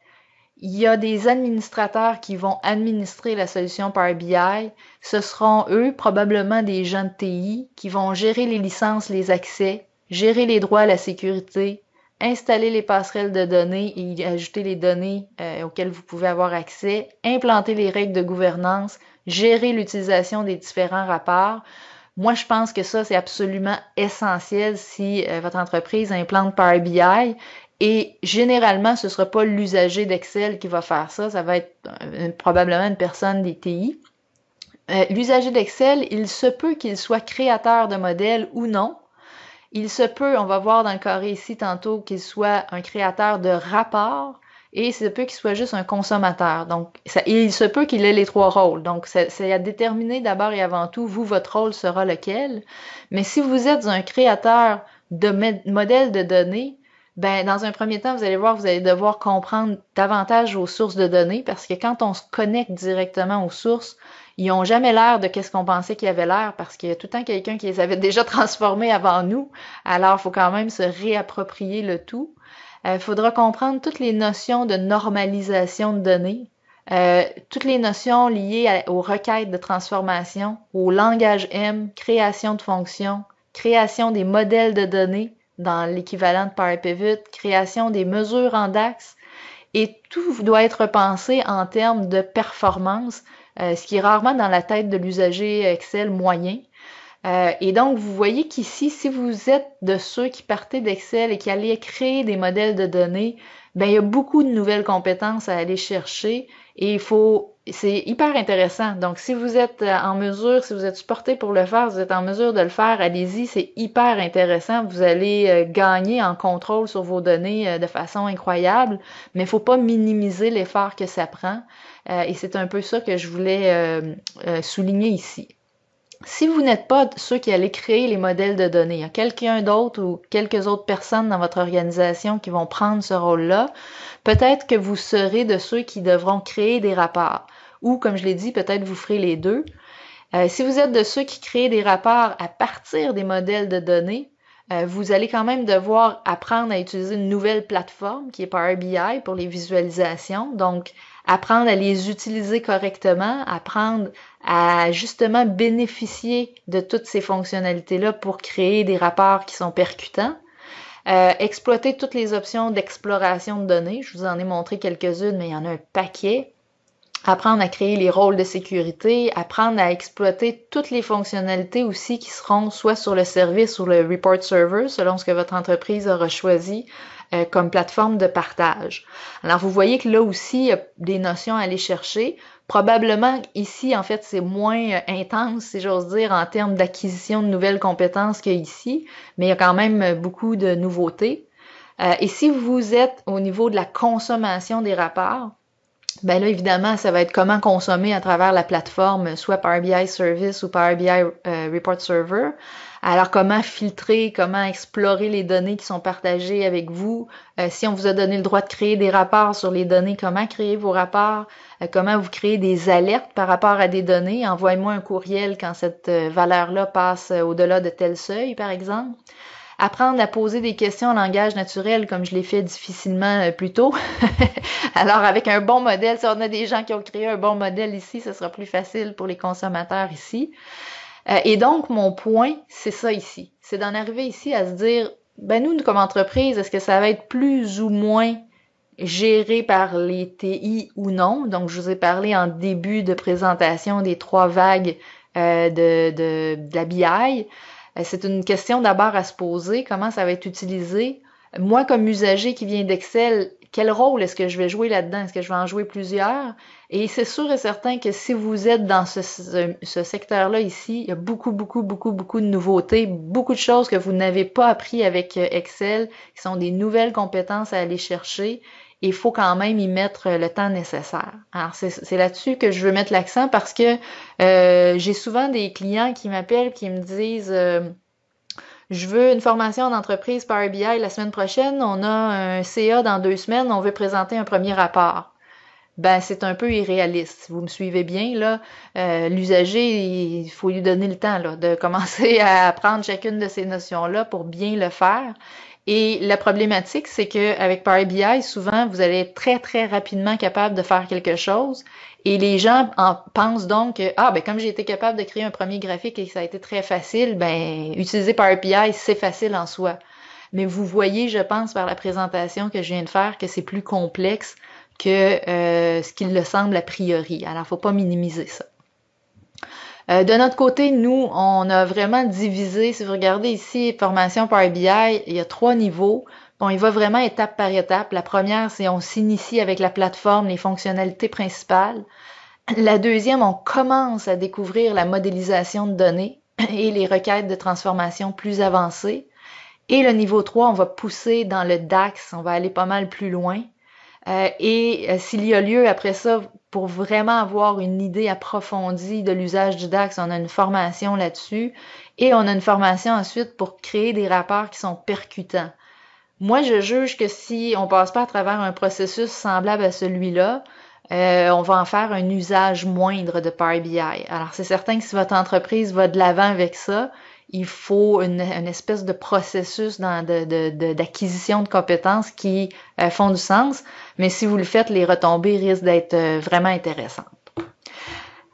A: Il y a des administrateurs qui vont administrer la solution Power BI. Ce seront eux, probablement des gens de TI, qui vont gérer les licences, les accès, gérer les droits à la sécurité, installer les passerelles de données et ajouter les données auxquelles vous pouvez avoir accès, implanter les règles de gouvernance, gérer l'utilisation des différents rapports. Moi, je pense que ça, c'est absolument essentiel si votre entreprise implante Power BI. Et généralement, ce ne sera pas l'usager d'Excel qui va faire ça, ça va être probablement une personne des TI. L'usager d'Excel, il se peut qu'il soit créateur de modèles ou non. Il se peut, on va voir dans le carré ici tantôt, qu'il soit un créateur de rapports et il se peut qu'il soit juste un consommateur. Donc, il se peut qu'il ait les trois rôles. Donc, c'est à déterminer d'abord et avant tout, vous, votre rôle sera lequel. Mais si vous êtes un créateur de modèles de données, ben, dans un premier temps, vous allez voir, vous allez devoir comprendre davantage vos sources de données parce que quand on se connecte directement aux sources, ils n'ont jamais l'air de qu'est-ce qu'on pensait qu'ils avaient l'air parce qu'il y a tout le temps quelqu'un qui les avait déjà transformés avant nous. Alors, il faut quand même se réapproprier le tout. Il faudra comprendre toutes les notions de normalisation de données, toutes les notions liées aux requêtes de transformation, au langage M, création de fonctions, création des modèles de données dans l'équivalent de Power Pivot, création des mesures en DAX, et tout doit être pensé en termes de performance, ce qui est rarement dans la tête de l'usager Excel moyen. Et donc, vous voyez qu'ici, si vous êtes de ceux qui partaient d'Excel et qui allaient créer des modèles de données, ben il y a beaucoup de nouvelles compétences à aller chercher et c'est hyper intéressant. Donc, si vous êtes en mesure, si vous êtes supporté pour le faire, vous êtes en mesure de le faire, allez-y, c'est hyper intéressant. Vous allez gagner en contrôle sur vos données de façon incroyable, mais il faut pas minimiser l'effort que ça prend. Et c'est un peu ça que je voulais souligner ici. Si vous n'êtes pas ceux qui allez créer les modèles de données, il y a quelqu'un d'autre ou quelques autres personnes dans votre organisation qui vont prendre ce rôle-là, peut-être que vous serez de ceux qui devront créer des rapports. Ou, comme je l'ai dit, peut-être vous ferez les deux. Si vous êtes de ceux qui créent des rapports à partir des modèles de données, vous allez quand même devoir apprendre à utiliser une nouvelle plateforme qui est Power BI pour les visualisations. Donc, apprendre à les utiliser correctement, apprendre à justement bénéficier de toutes ces fonctionnalités-là pour créer des rapports qui sont percutants. Exploiter toutes les options d'exploration de données. Je vous en ai montré quelques-unes, mais il y en a un paquet. Apprendre à créer les rôles de sécurité, apprendre à exploiter toutes les fonctionnalités aussi qui seront soit sur le service ou le report server, selon ce que votre entreprise aura choisi comme plateforme de partage. Alors, vous voyez que là aussi, il y a des notions à aller chercher. Probablement, ici, en fait, c'est moins intense, si j'ose dire, en termes d'acquisition de nouvelles compétences qu'ici, mais il y a quand même beaucoup de nouveautés. Et si vous êtes au niveau de la consommation des rapports, ben là, évidemment, ça va être comment consommer à travers la plateforme, soit Power BI Service ou Power BI Report Server. Alors, comment filtrer, comment explorer les données qui sont partagées avec vous. Si on vous a donné le droit de créer des rapports sur les données, comment créer vos rapports, comment vous créez des alertes par rapport à des données. Envoyez-moi un courriel quand cette valeur-là passe au-delà de tel seuil, par exemple. Apprendre à poser des questions en langage naturel, comme je l'ai fait difficilement plus tôt. Alors, avec un bon modèle, si on a des gens qui ont créé un bon modèle ici, ce sera plus facile pour les consommateurs ici. Et donc, mon point, c'est ça ici. C'est d'en arriver ici à se dire, ben nous, comme entreprise, est-ce que ça va être plus ou moins géré par les TI ou non? Donc, je vous ai parlé en début de présentation des trois vagues de la BI. C'est une question d'abord à se poser, comment ça va être utilisé, Moi, comme usager qui vient d'Excel, quel rôle est-ce que je vais jouer là-dedans? Est-ce que je vais en jouer plusieurs? Et c'est sûr et certain que si vous êtes dans ce secteur-là ici, il y a beaucoup de nouveautés, beaucoup de choses que vous n'avez pas appris avec Excel, qui sont des nouvelles compétences à aller chercher. Et il faut quand même y mettre le temps nécessaire. Alors, c'est là-dessus que je veux mettre l'accent parce que j'ai souvent des clients qui m'appellent, qui me disent je veux une formation en entreprise Power BI la semaine prochaine. On a un CA dans 2 semaines. On veut présenter un premier rapport. Ben, c'est un peu irréaliste. Vous me suivez bien, là. L'usager, il faut lui donner le temps, là, de commencer à apprendre chacune de ces notions-là pour bien le faire. Et la problématique, c'est qu'avec Power BI, souvent, vous allez être très rapidement capable de faire quelque chose. Et les gens pensent donc que, ah, ben, comme j'ai été capable de créer un premier graphique et que ça a été très facile, ben, utiliser Power BI, c'est facile en soi. Mais vous voyez, je pense, par la présentation que je viens de faire, que c'est plus complexe que ce qu'il le semble a priori. Alors, faut pas minimiser ça. De notre côté, nous, on a vraiment divisé, si vous regardez ici, formation Power BI, il y a 3 niveaux. On y va vraiment étape par étape. La première, c'est on s'initie avec la plateforme, les fonctionnalités principales. La deuxième, on commence à découvrir la modélisation de données et les requêtes de transformation plus avancées. Et le niveau 3, on va pousser dans le DAX, on va aller pas mal plus loin. S'il y a lieu après ça, pour vraiment avoir une idée approfondie de l'usage du DAX, on a une formation là-dessus et on a une formation ensuite pour créer des rapports qui sont percutants. Moi, je juge que si on passe pas à travers un processus semblable à celui-là, on va en faire un usage moindre de Power BI. Alors, c'est certain que si votre entreprise va de l'avant avec ça, il faut une espèce de processus d'acquisition de compétences qui font du sens. Mais si vous le faites, les retombées risquent d'être vraiment intéressantes.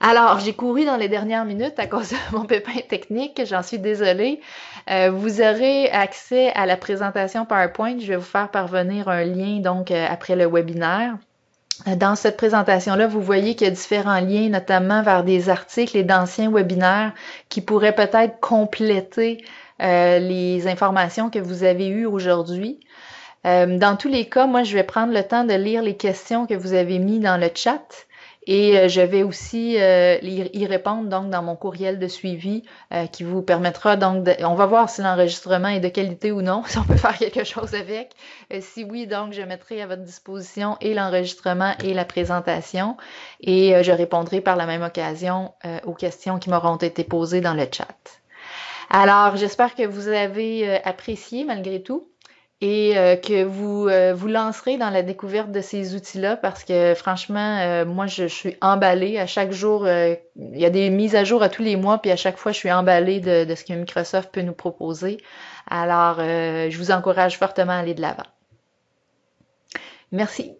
A: Alors, j'ai couru dans les dernières minutes à cause de mon pépin technique, j'en suis désolée. Vous aurez accès à la présentation PowerPoint. Je vais vous faire parvenir un lien donc après le webinaire. Dans cette présentation-là, vous voyez qu'il y a différents liens, notamment vers des articles et d'anciens webinaires qui pourraient peut-être compléter les informations que vous avez eues aujourd'hui. Dans tous les cas, moi, je vais prendre le temps de lire les questions que vous avez mis dans le chat et je vais aussi y répondre donc dans mon courriel de suivi qui vous permettra donc on va voir si l'enregistrement est de qualité ou non, si on peut faire quelque chose avec. Si oui, donc je mettrai à votre disposition et l'enregistrement et la présentation et je répondrai par la même occasion aux questions qui m'auront été posées dans le chat. Alors, j'espère que vous avez apprécié malgré tout et que vous vous lancerez dans la découverte de ces outils-là parce que franchement, moi, je suis emballée. À chaque jour, il y a des mises à jour à tous les mois, puis à chaque fois, je suis emballée de ce que Microsoft peut nous proposer. Alors, je vous encourage fortement à aller de l'avant. Merci.